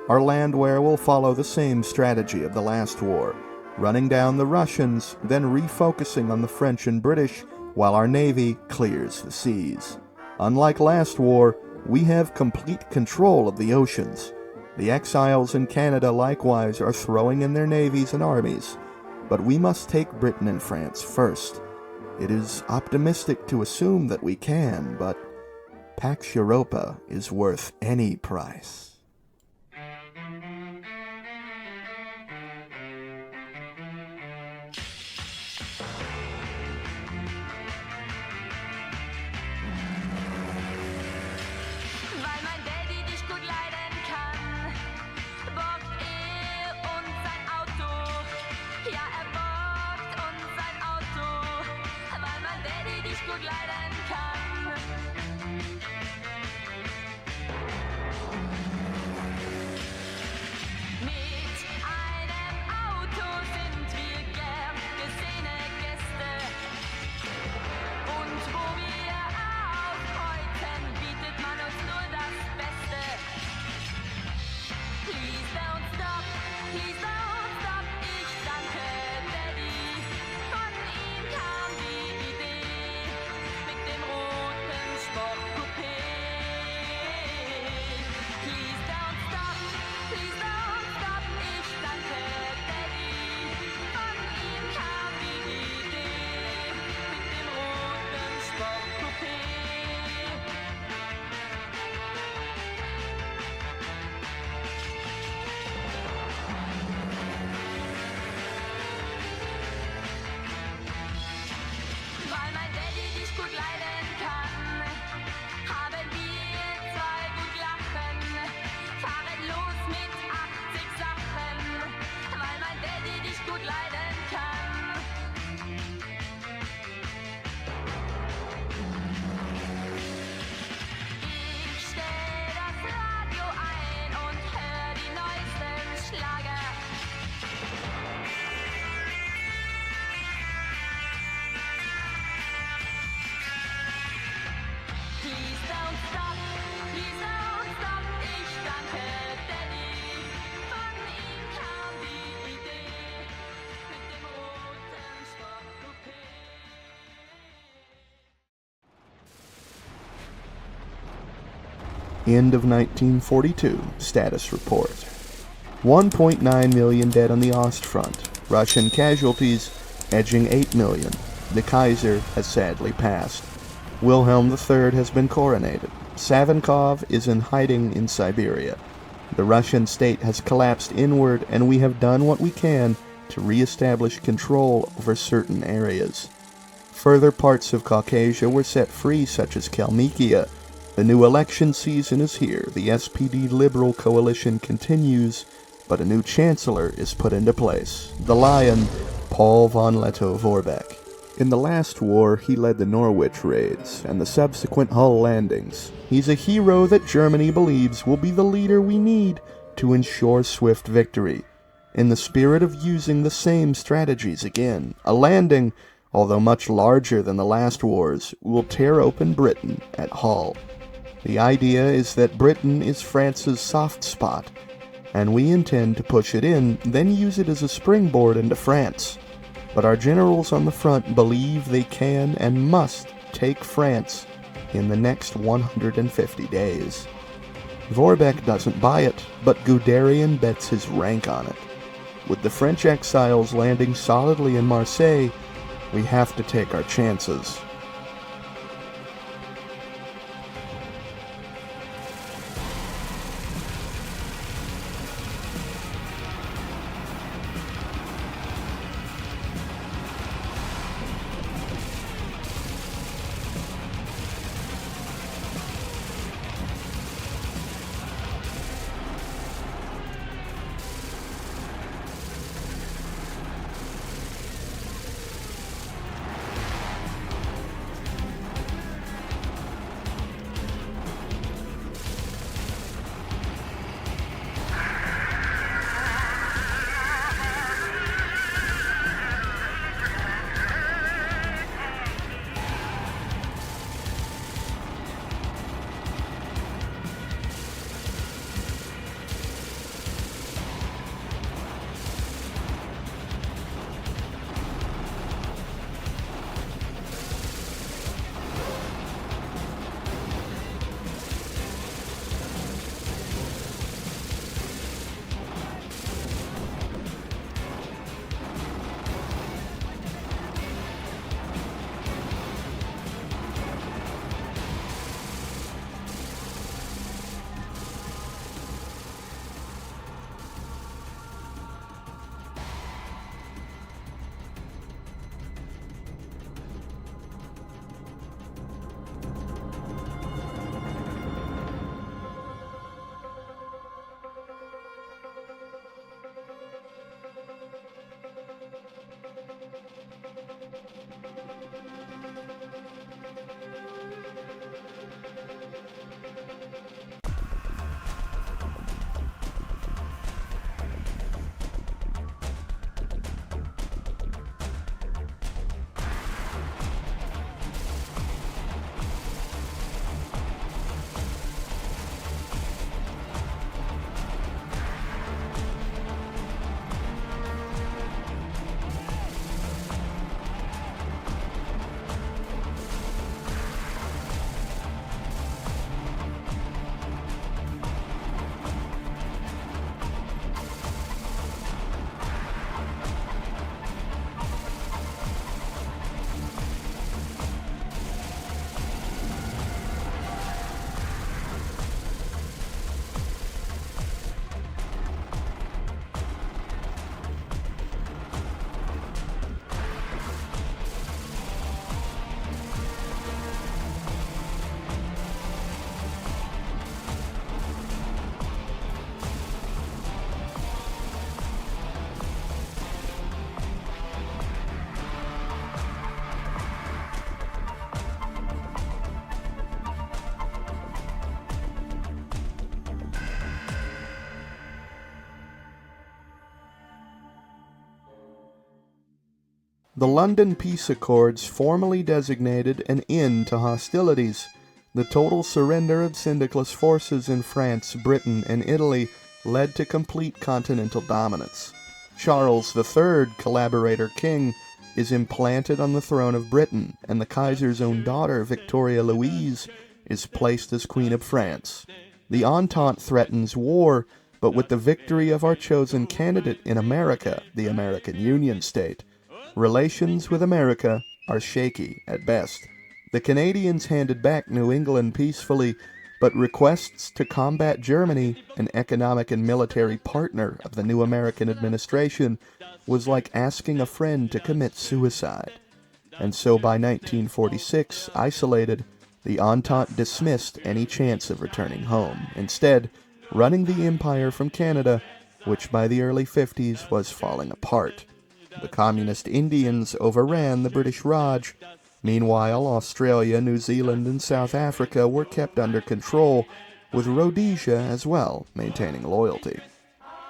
Speaker 1: Our Landwehr will follow the same strategy of the last war, running down the Russians, then refocusing on the French and British while our navy clears the seas. Unlike last war, we have complete control of the oceans. The exiles in Canada likewise are throwing in their navies and armies, but we must take Britain and France first. It is optimistic to assume that we can, but Pax Europa is worth any price. End of 1942, status report. 1.9 million dead on the Ostfront. Russian casualties edging 8 million. The Kaiser has sadly passed. Wilhelm III has been coronated. Savinkov is in hiding in Siberia. The Russian state has collapsed inward, and we have done what we can to re-establish control over certain areas. Further parts of Caucasia were set free, such as Kalmykia. The new election season is here. The SPD Liberal coalition continues, but a new chancellor is put into place. The Lion, Paul von Lettow-Vorbeck. In the last war, he led the Norwich raids and the subsequent Hull landings. He's a hero that Germany believes will be the leader we need to ensure swift victory. In the spirit of using the same strategies again, a landing, although much larger than the last wars, will tear open Britain at Hull. The idea is that Britain is France's soft spot, and we intend to push it in, then use it as a springboard into France. But our generals on the front believe they can and must take France in the next 150 days. Vorbeck doesn't buy it, but Guderian bets his rank on it. With the French exiles landing solidly in Marseille, we have to take our chances. The London Peace Accords formally designated an end to hostilities. The total surrender of syndicalist forces in France, Britain, and Italy led to complete continental dominance. Charles III, collaborator king, is implanted on the throne of Britain, and the Kaiser's own daughter, Victoria Louise, is placed as Queen of France. The Entente threatens war, but with the victory of our chosen candidate in America, the American Union State, relations with America are shaky at best. The Canadians handed back New England peacefully, but requests to combat Germany, an economic and military partner of the new American administration, was like asking a friend to commit suicide. And so by 1946, isolated, the Entente dismissed any chance of returning home, instead running the empire from Canada, which by the early 50s was falling apart. The Communist Indians overran the British Raj. Meanwhile, Australia, New Zealand, and South Africa were kept under control, with Rhodesia as well maintaining loyalty.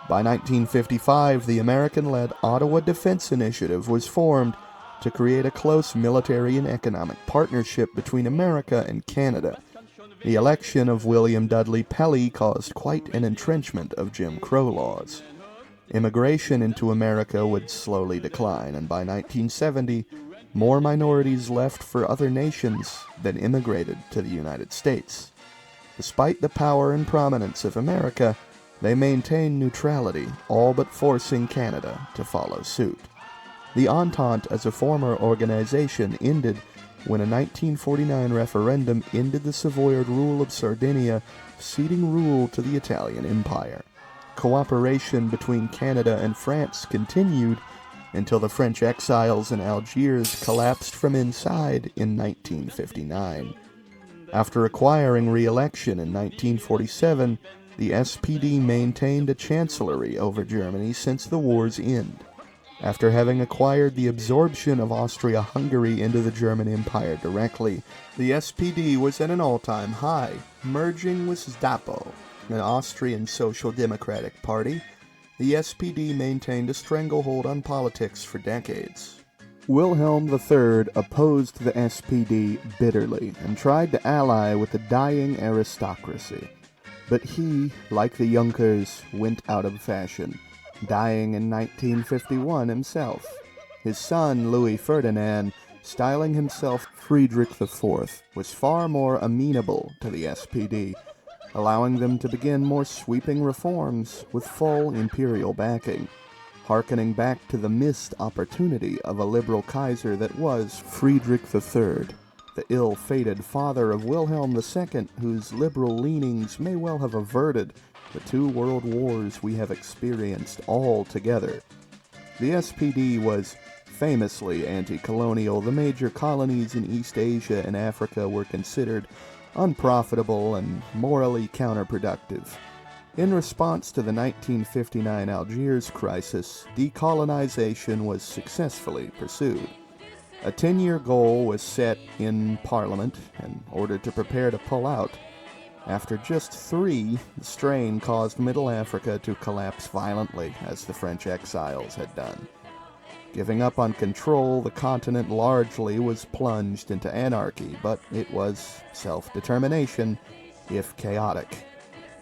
Speaker 1: By 1955, the American-led Ottawa Defense Initiative was formed to create a close military and economic partnership between America and Canada. The election of William Dudley Pelley caused quite an entrenchment of Jim Crow laws. Immigration into America would slowly decline, and by 1970, more minorities left for other nations than immigrated to the United States. Despite the power and prominence of America, they maintained neutrality, all but forcing Canada to follow suit. The Entente as a former organization ended when a 1949 referendum ended the Savoyard rule of Sardinia, ceding rule to the Italian Empire. Cooperation between Canada and France continued until the French exiles in Algiers collapsed from inside in 1959. After acquiring re-election in 1947, the SPD maintained a chancellery over Germany since the war's end. After having acquired the absorption of Austria-Hungary into the German Empire directly, the SPD was at an all-time high, merging with SDAPO, an Austrian Social Democratic Party. The SPD maintained a stranglehold on politics for decades. Wilhelm III opposed the SPD bitterly and tried to ally with the dying aristocracy. But he, like the Junkers, went out of fashion, dying in 1951 himself. His son, Louis Ferdinand, styling himself Friedrich IV, was far more amenable to the SPD, allowing them to begin more sweeping reforms with full imperial backing, hearkening back to the missed opportunity of a liberal Kaiser that was Friedrich III, the ill-fated father of Wilhelm II, whose liberal leanings may well have averted the 2 world wars we have experienced all together. The SPD was famously anti-colonial. The major colonies in East Asia and Africa were considered unprofitable and morally counterproductive. In response to the 1959 Algiers crisis, decolonization was successfully pursued. A 10-year goal was set in Parliament in order to prepare to pull out. After just 3, the strain caused Middle Africa to collapse violently, as the French exiles had done. Giving up on control, the continent largely was plunged into anarchy, but it was self-determination, if chaotic.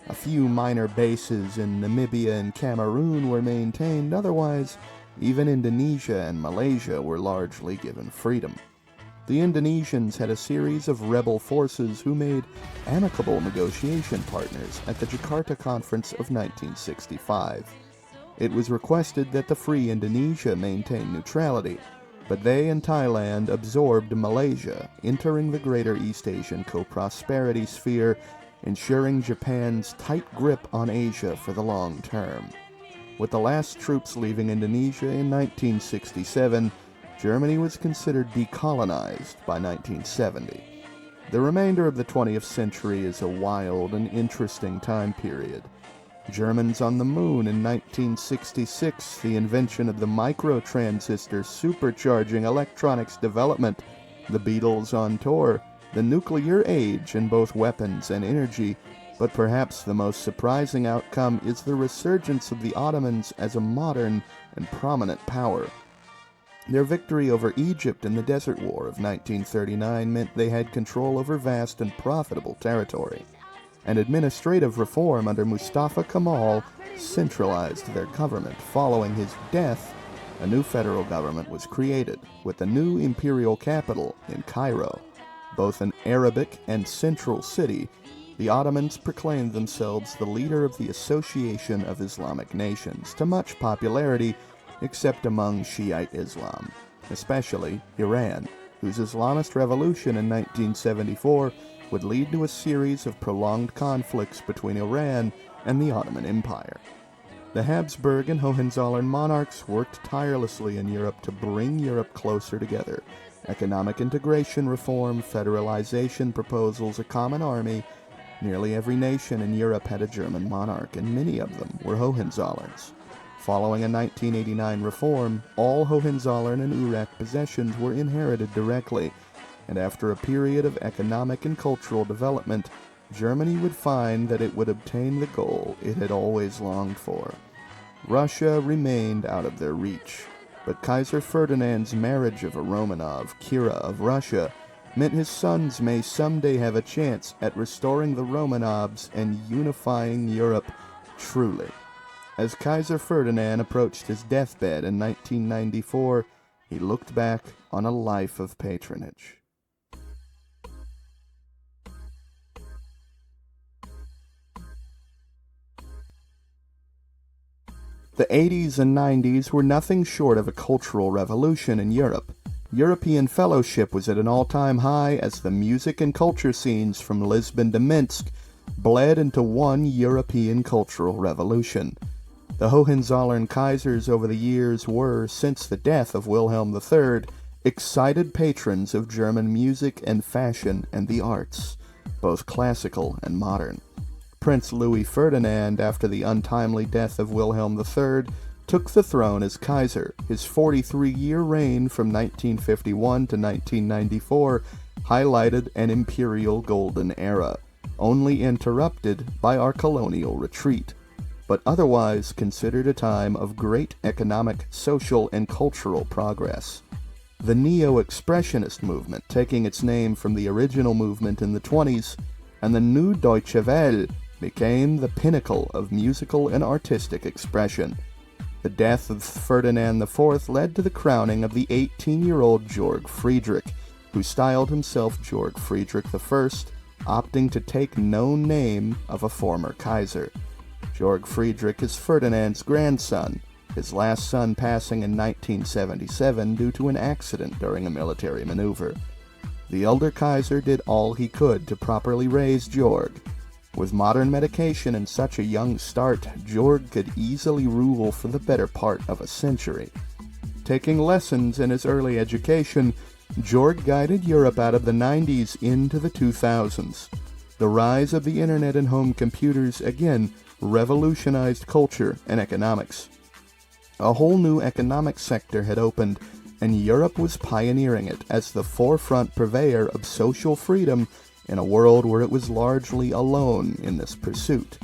Speaker 1: A few minor bases in Namibia and Cameroon were maintained, otherwise, even Indonesia and Malaysia were largely given freedom. The Indonesians had a series of rebel forces who made amicable negotiation partners at the Jakarta Conference of 1965. It was requested that the Free Indonesia maintain neutrality, but they and Thailand absorbed Malaysia, entering the greater East Asian co-prosperity sphere, ensuring Japan's tight grip on Asia for the long term. With the last troops leaving Indonesia in 1967, Germany was considered decolonized by 1970. The remainder of the 20th century is a wild and interesting time period. Germans on the moon in 1966, the invention of the microtransistor supercharging electronics development, the Beatles on tour, the nuclear age in both weapons and energy, but perhaps the most surprising outcome is the resurgence of the Ottomans as a modern and prominent power. Their victory over Egypt in the Desert War of 1939 meant they had control over vast and profitable territory, and administrative reform under Mustafa Kemal centralized their government. Following his death, a new federal government was created, with the new imperial capital in Cairo. Both an Arabic and central city, the Ottomans proclaimed themselves the leader of the Association of Islamic Nations, to much popularity except among Shiite Islam, especially Iran, whose Islamist revolution in 1974 would lead to a series of prolonged conflicts between Iran and the Ottoman Empire. The Habsburg and Hohenzollern monarchs worked tirelessly in Europe to bring Europe closer together. Economic integration reform, federalization proposals, a common army. Nearly every nation in Europe had a German monarch, and many of them were Hohenzollerns. Following a 1989 reform, all Hohenzollern and Urach possessions were inherited directly, and after a period of economic and cultural development, Germany would find that it would obtain the goal it had always longed for. Russia remained out of their reach, but Kaiser Ferdinand's marriage of a Romanov, Kira of Russia, meant his sons may someday have a chance at restoring the Romanovs and unifying Europe truly. As Kaiser Ferdinand approached his deathbed in 1994, he looked back on a life of patronage. The 80s and 90s were nothing short of a cultural revolution in Europe. European fellowship was at an all-time high as the music and culture scenes from Lisbon to Minsk bled into one European cultural revolution. The Hohenzollern Kaisers over the years were, since the death of Wilhelm III, excited patrons of German music and fashion and the arts, both classical and modern. Prince Louis Ferdinand, after the untimely death of Wilhelm III, took the throne as Kaiser. His 43-year reign from 1951 to 1994 highlighted an imperial golden era, only interrupted by our colonial retreat, but otherwise considered a time of great economic, social, and cultural progress. The Neo-Expressionist movement, taking its name from the original movement in the 20s, and the New Deutsche Welle became the pinnacle of musical and artistic expression. The death of Ferdinand IV led to the crowning of the 18-year-old Georg Friedrich, who styled himself Georg Friedrich I, opting to take no name of a former Kaiser. Georg Friedrich is Ferdinand's grandson, his last son passing in 1977 due to an accident during a military maneuver. The elder Kaiser did all he could to properly raise Georg. With modern medication and such a young start, Georg could easily rule for the better part of a century. Taking lessons in his early education, Georg guided Europe out of the 90s into the 2000s. The rise of the internet and home computers again revolutionized culture and economics. A whole new economic sector had opened, and Europe was pioneering it as the forefront purveyor of social freedom in a world where it was largely alone in this pursuit.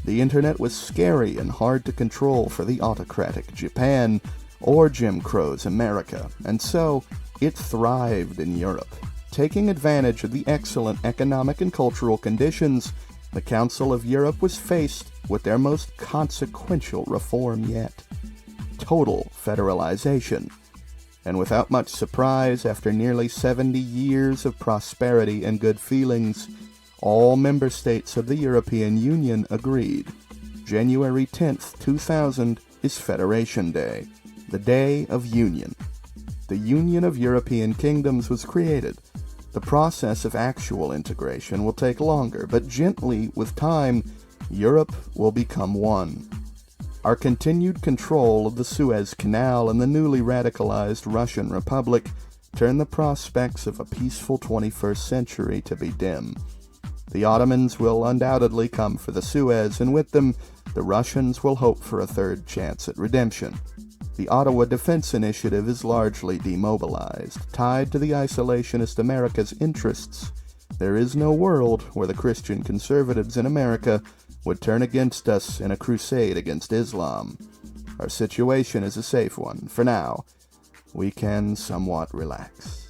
Speaker 1: The internet was scary and hard to control for the autocratic Japan or Jim Crow's America, and so it thrived in Europe. Taking advantage of the excellent economic and cultural conditions, the Council of Europe was faced with their most consequential reform yet: total federalization. And without much surprise, after nearly 70 years of prosperity and good feelings, all member states of the European Union agreed. January 10th, 2000 is Federation Day, the Day of Union. The Union of European Kingdoms was created. The process of actual integration will take longer, but gently, with time, Europe will become one. Our continued control of the Suez Canal and the newly radicalized Russian Republic turn the prospects of a peaceful 21st century to be dim. The Ottomans will undoubtedly come for the Suez, and with them, the Russians will hope for a third chance at redemption. The Ottawa Defense Initiative is largely demobilized, tied to the isolationist America's interests. There is no world where the Christian conservatives in America would turn against us in a crusade against Islam. Our situation is a safe one, for now. we can somewhat relax.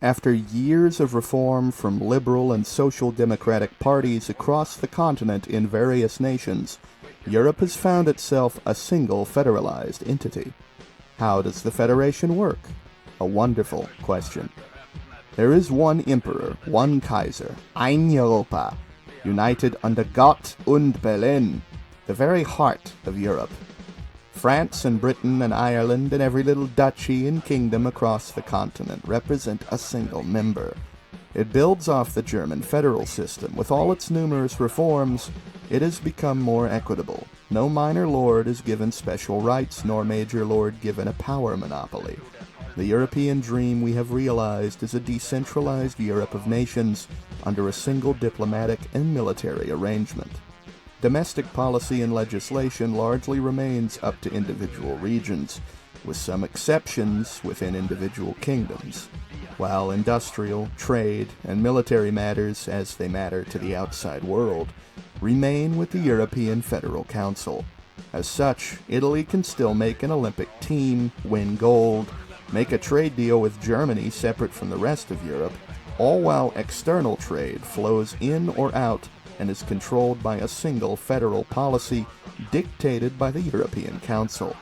Speaker 1: After years of reform from liberal and social democratic parties across the continent in various nations, Europe has found itself a single federalized entity. How does the federation work? A wonderful question. There is one emperor, one Kaiser, ein Europa, united under Gott und Berlin, the very heart of Europe. France and Britain and Ireland and every little duchy and kingdom across the continent represent a single member. It builds off the German federal system. With all its numerous reforms, it has become more equitable. No minor lord is given special rights, nor major lord given a power monopoly. The European dream we have realized is a decentralized Europe of nations under a single diplomatic and military arrangement. Domestic policy and legislation largely remains up to individual regions, with some exceptions within individual kingdoms, while industrial, trade, and military matters, as they matter to the outside world, remain with the European Federal Council. As such, Italy can still make an Olympic team, win gold, make a trade deal with Germany separate from the rest of Europe, all while external trade flows in or out and is controlled by a single federal policy dictated by the European Council.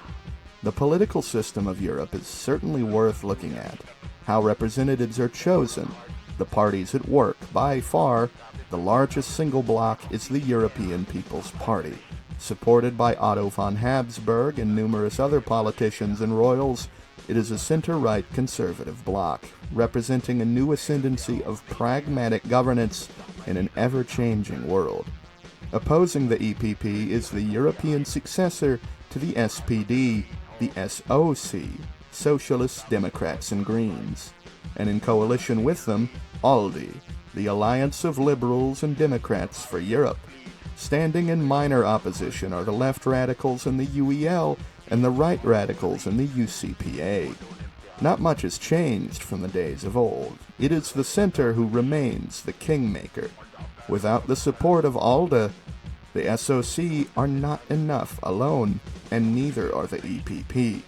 Speaker 1: The political system of Europe is certainly worth looking at. How representatives are chosen, the parties at work. By far, the largest single bloc is the European People's Party. Supported by Otto von Habsburg and numerous other politicians and royals, it is a center-right conservative bloc, representing a new ascendancy of pragmatic governance in an ever-changing world. Opposing the EPP is the European successor to the SPD, the SOC, Socialists, Democrats, and Greens, and in coalition with them, ALDE, the Alliance of Liberals and Democrats for Europe. Standing in minor opposition are the left radicals in the UEL and the right radicals in the UCPA. Not much has changed from the days of old. It is the center who remains the kingmaker. Without the support of ALDE, the SOC are not enough alone, and neither are the EPP.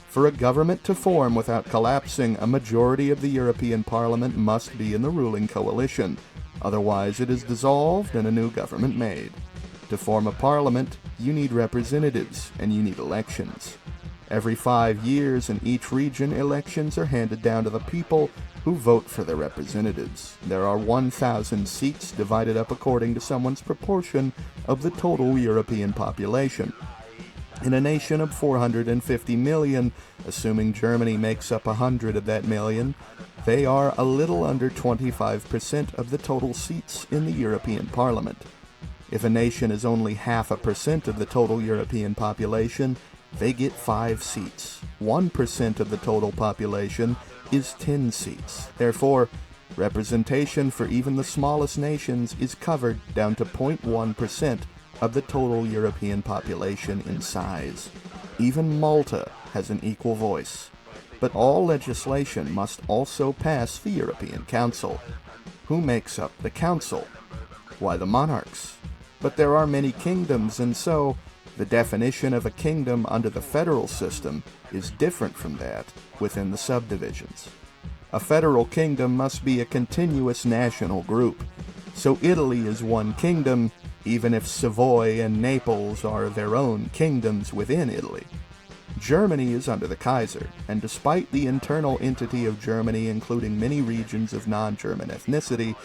Speaker 1: For a government to form without collapsing, a majority of the European Parliament must be in the ruling coalition. Otherwise, it is dissolved and a new government made. To form a parliament, you need representatives, and you need elections. Every 5 years in each region, elections are handed down to the people who vote for their representatives. There are 1,000 seats divided up according to someone's proportion of the total European population. In a nation of 450 million, assuming Germany makes up 100 of that million, they are a little under 25% of the total seats in the European Parliament. If a nation is only 0.5% of the total European population, they get 5 seats. 1% of the total population is 10 seats. Therefore, representation for even the smallest nations is covered down to 0.1% of the total European population in size. Even Malta has an equal voice. But all legislation must also pass the European Council. Who makes up the Council? Why, the monarchs. But there are many kingdoms, and so the definition of a kingdom under the federal system is different from that within the subdivisions. A federal kingdom must be a continuous national group. So Italy is one kingdom, even if Savoy and Naples are their own kingdoms within Italy. Germany is under the Kaiser, and despite the internal entity of Germany including many regions of non-German ethnicity,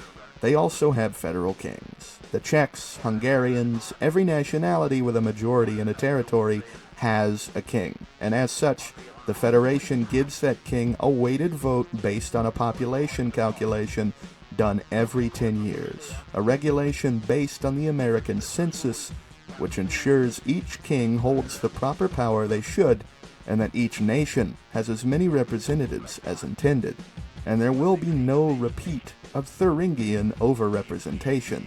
Speaker 1: they also have federal kings. The Czechs, Hungarians, every nationality with a majority in a territory has a king, and as such, the Federation gives that king a weighted vote based on a population calculation done every 10 years, a regulation based on the American census, which ensures each king holds the proper power they should, and that each nation has as many representatives as intended, and there will be no repeat of Thuringian overrepresentation.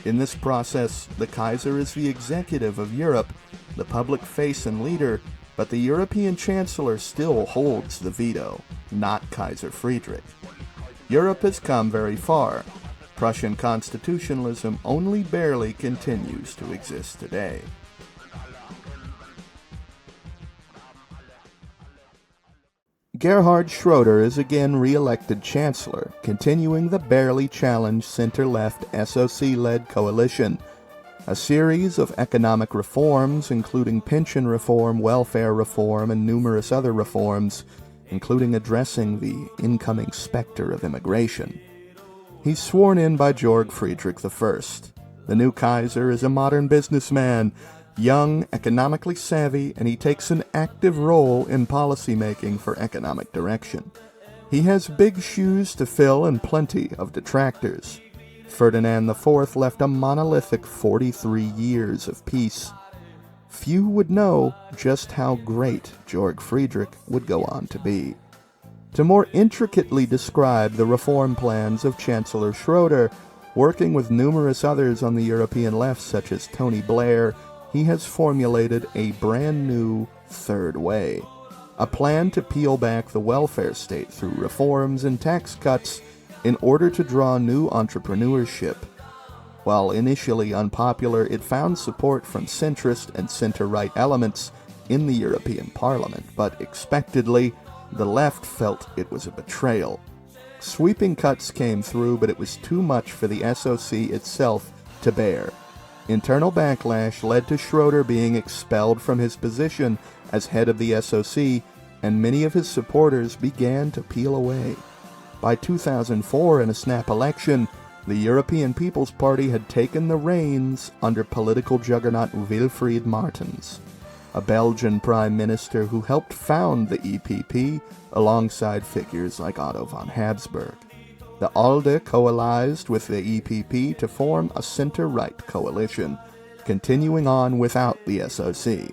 Speaker 1: In this process, the Kaiser is the executive of Europe, the public face and leader, but the European Chancellor still holds the veto, not Kaiser Friedrich. Europe has come very far. Prussian constitutionalism only barely continues to exist today. Gerhard Schroeder is again re-elected chancellor, continuing the barely challenged center-left SOC-led coalition. A series of economic reforms, including pension reform, welfare reform, and numerous other reforms, including addressing the incoming specter of immigration. He's sworn in by Georg Friedrich I. The new Kaiser is a modern businessman, young, economically savvy, and he takes an active role in policymaking for economic direction. He has big shoes to fill and plenty of detractors. Ferdinand IV left a monolithic 43 years of peace. Few would know just how great Georg Friedrich would go on to be. To more intricately describe the reform plans of Chancellor Schroeder, working with numerous others on the European left such as Tony Blair, he has formulated a brand new third way, a plan to peel back the welfare state through reforms and tax cuts in order to draw new entrepreneurship. While initially unpopular, it found support from centrist and center-right elements in the European Parliament, but expectedly, the left felt it was a betrayal. Sweeping cuts came through, but it was too much for the SOC itself to bear. Internal backlash led to Schroeder being expelled from his position as head of the SOC, and many of his supporters began to peel away. By 2004, in a snap election, the European People's Party had taken the reins under political juggernaut Wilfried Martens, a Belgian prime minister who helped found the EPP alongside figures like Otto von Habsburg. The ALDE coalesced with the EPP to form a center-right coalition, continuing on without the SOC.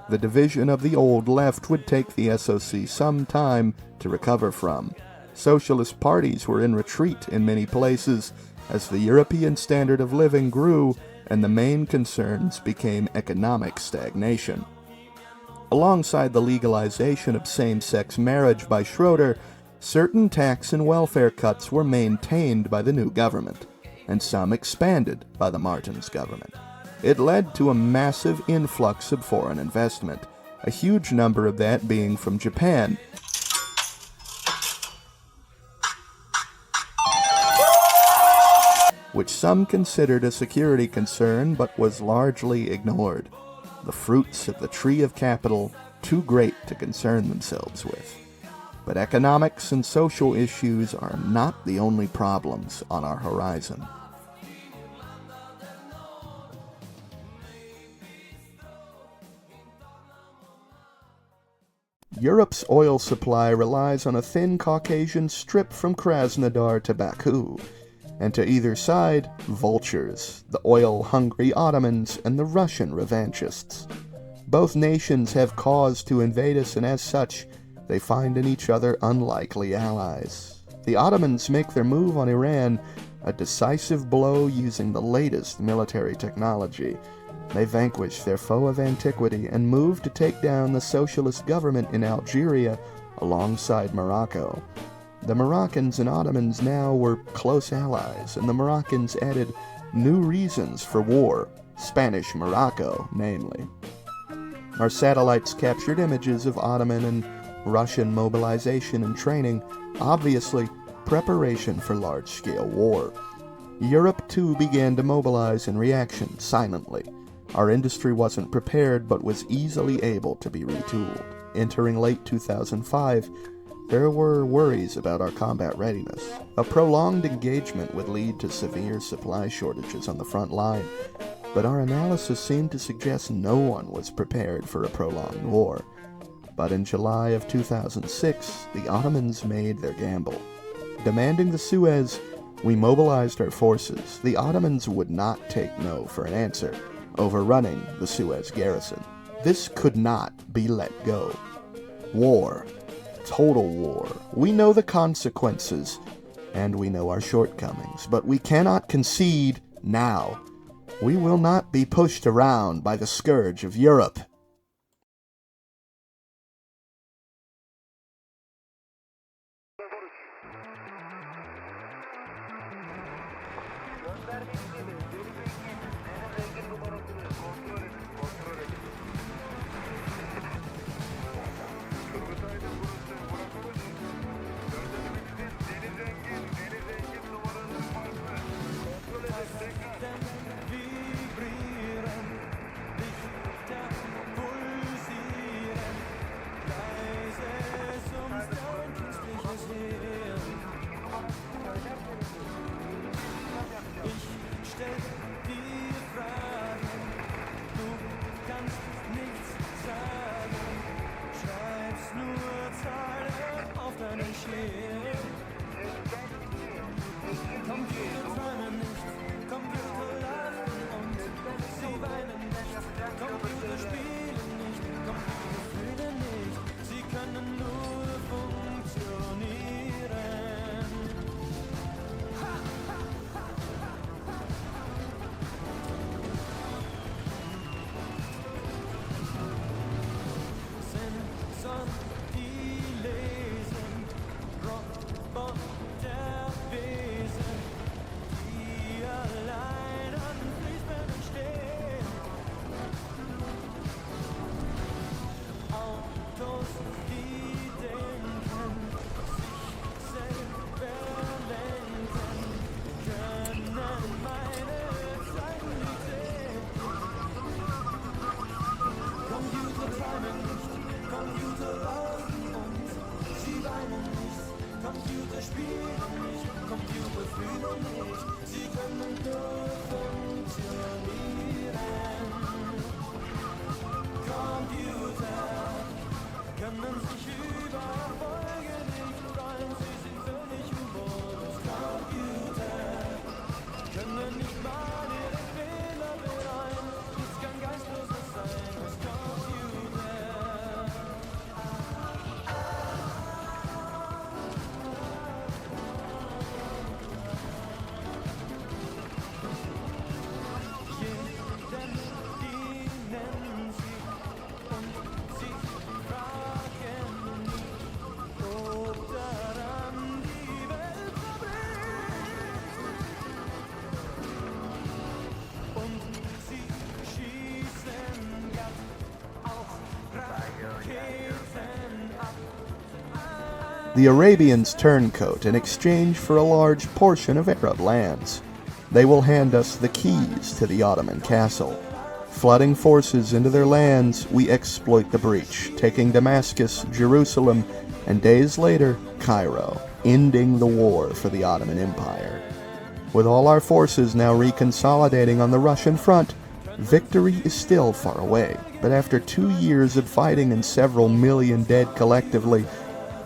Speaker 1: The division of the old left would take the SOC some time to recover from. Socialist parties were in retreat in many places as the European standard of living grew and the main concerns became economic stagnation. Alongside the legalization of same-sex marriage by Schroeder, certain tax and welfare cuts were maintained by the new government, and some expanded by the Martens government. It led to a massive influx of foreign investment, a huge number of that being from Japan, which some considered a security concern but was largely ignored. The fruits of the tree of capital too great to concern themselves with. But economics and social issues are not the only problems on our horizon. Europe's oil supply relies on a thin Caucasian strip from Krasnodar to Baku, and to either side, vultures, the oil-hungry Ottomans and the Russian revanchists. Both nations have cause to invade us, and as such, they find in each other unlikely allies. The Ottomans make their move on Iran a decisive blow using the latest military technology. They vanquish their foe of antiquity and move to take down the socialist government in Algeria alongside Morocco. The Moroccans and Ottomans now were close allies, and the Moroccans added new reasons for war, Spanish Morocco, namely. Our satellites captured images of Ottoman and Russian mobilization and training, obviously preparation for large-scale war. Europe, too, began to mobilize in reaction, silently. Our industry wasn't prepared, but was easily able to be retooled. Entering late 2005, there were worries about our combat readiness. A prolonged engagement would lead to severe supply shortages on the front line, but our analysis seemed to suggest no one was prepared for a prolonged war. But in July of 2006, the Ottomans made their gamble. Demanding the Suez, we mobilized our forces. The Ottomans would not take no for an answer, overrunning the Suez garrison. This could not be let go. War. Total war. We know the consequences, and we know our shortcomings, but we cannot concede now. We will not be pushed around by the scourge of Europe. The Arabians turncoat in exchange for a large portion of Arab lands. They will hand us the keys to the Ottoman castle. Flooding forces into their lands, we exploit the breach, taking Damascus, Jerusalem, and days later, Cairo, ending the war for the Ottoman Empire. With all our forces now reconsolidating on the Russian front, victory is still far away, but after 2 years of fighting and several million dead collectively,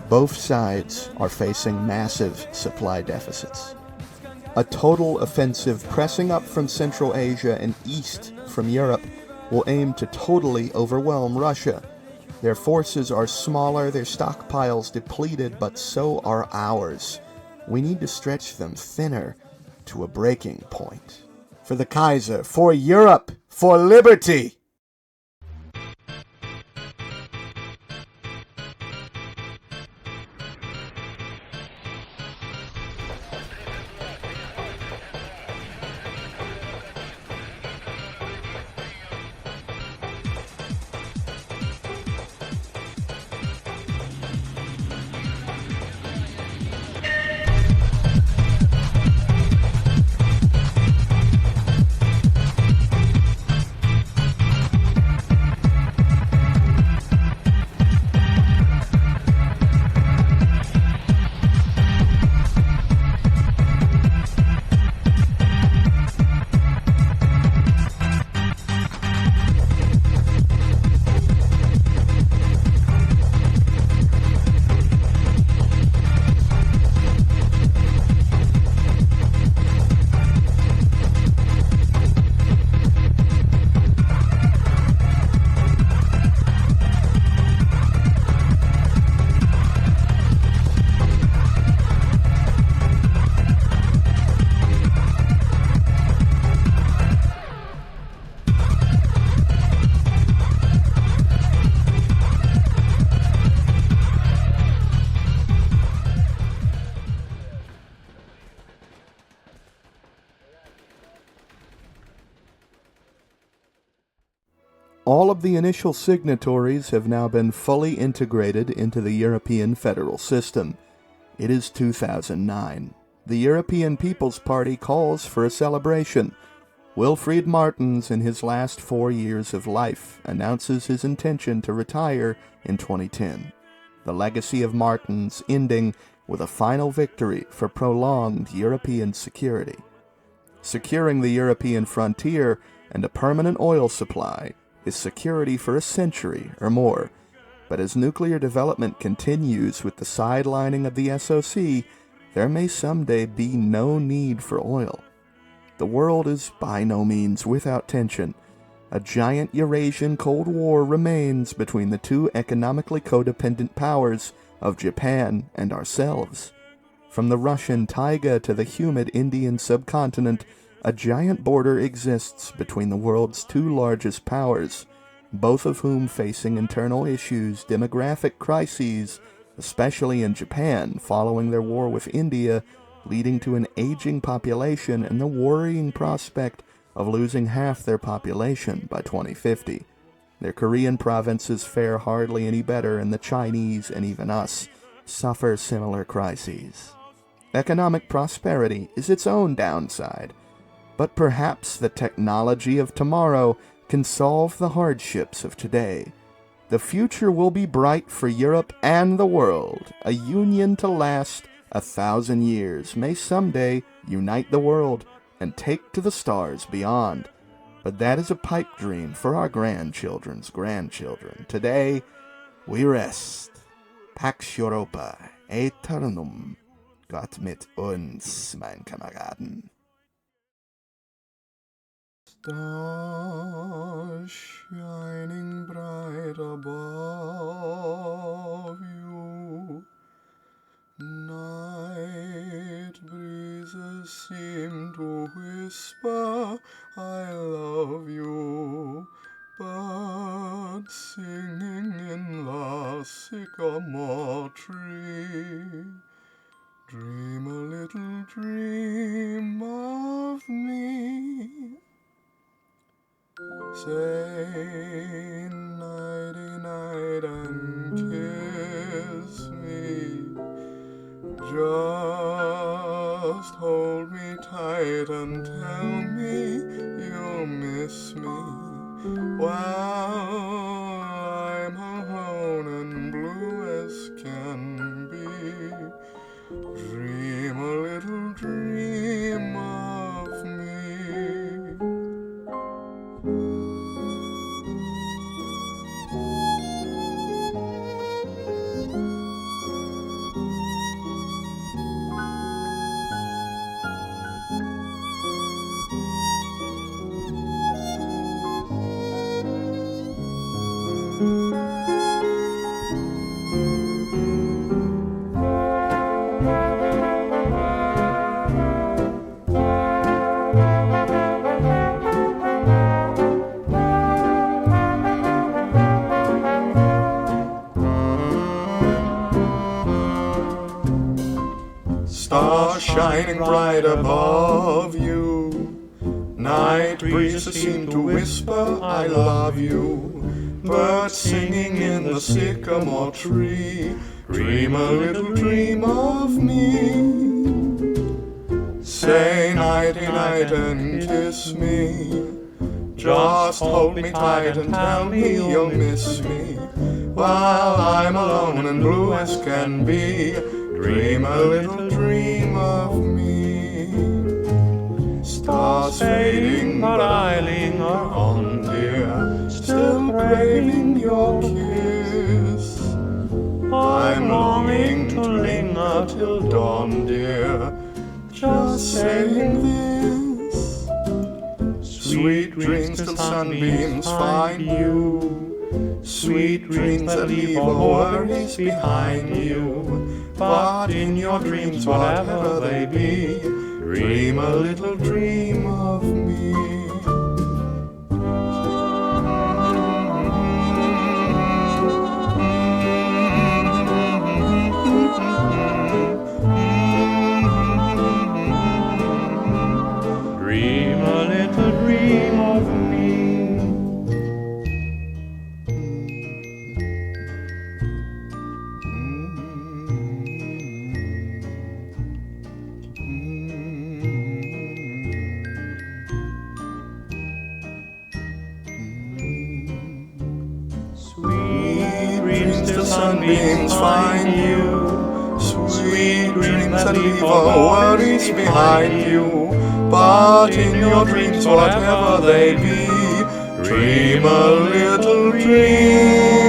Speaker 1: both sides are facing massive supply deficits. A total offensive pressing up from Central Asia and east from Europe will aim to totally overwhelm Russia. Their forces are smaller, their stockpiles depleted, but so are ours. We need to stretch them thinner to a breaking point. For the Kaiser, for Europe, for liberty! All of the initial signatories have now been fully integrated into the European federal system. It is 2009. The European People's Party calls for a celebration. Wilfried Martens, in his last 4 years of life, announces his intention to retire in 2010. The legacy of Martens ending with a final victory for prolonged European security. Securing the European frontier and a permanent oil supply is security for a century or more, but as nuclear development continues with the sidelining of the SOC, there may someday be no need for oil. The world is by no means without tension. A giant Eurasian Cold War remains between the two economically codependent powers of Japan and ourselves. From the Russian taiga to the humid Indian subcontinent, a giant border exists between the world's two largest powers, both of whom facing internal issues, demographic crises, especially in Japan following their war with India, leading to an aging population and the worrying prospect of losing half their population by 2050. Their Korean provinces fare hardly any better, and the Chinese, and even us, suffer similar crises. Economic prosperity is its own downside, but perhaps the technology of tomorrow can solve the hardships of today. The future will be bright for Europe and the world. A union to last 1,000 years may someday unite the world and take to the stars beyond. But that is a pipe dream for our grandchildren's grandchildren. Today, we rest. Pax Europa Aeternum. Gott mit uns, mein Kameraden. Stars shining bright above you. Night breezes seem to whisper, I love you. Birds singing in the sycamore tree. Dream a little dream of me. Say nighty-night and kiss me. Just hold me tight and tell me you'll miss me while I'm alone and blue as can be. Dream a little dream of me. Stars shining bright above you. Night breezes seem to whisper, I love you. Birds singing in the sycamore tree. Dream a little dream of me. Say nighty-night and kiss me. Just hold me tight and tell me you'll miss me while I'm alone and blue as can be. Dream a little dream of me. Stars fading, but I linger on, dear, still craving your kiss. I'm longing to linger till dawn, dear, just saying this. Sweet dreams till sunbeams find you. Sweet dreams that leave all worries behind you. But in your dreams, whatever they be, dream a little dream of me. Dream a little dream of me.
Speaker 2: sunbeams find you. Sweet dreams that leave all worries behind you. But in your dreams, whatever they be, dream a little dream.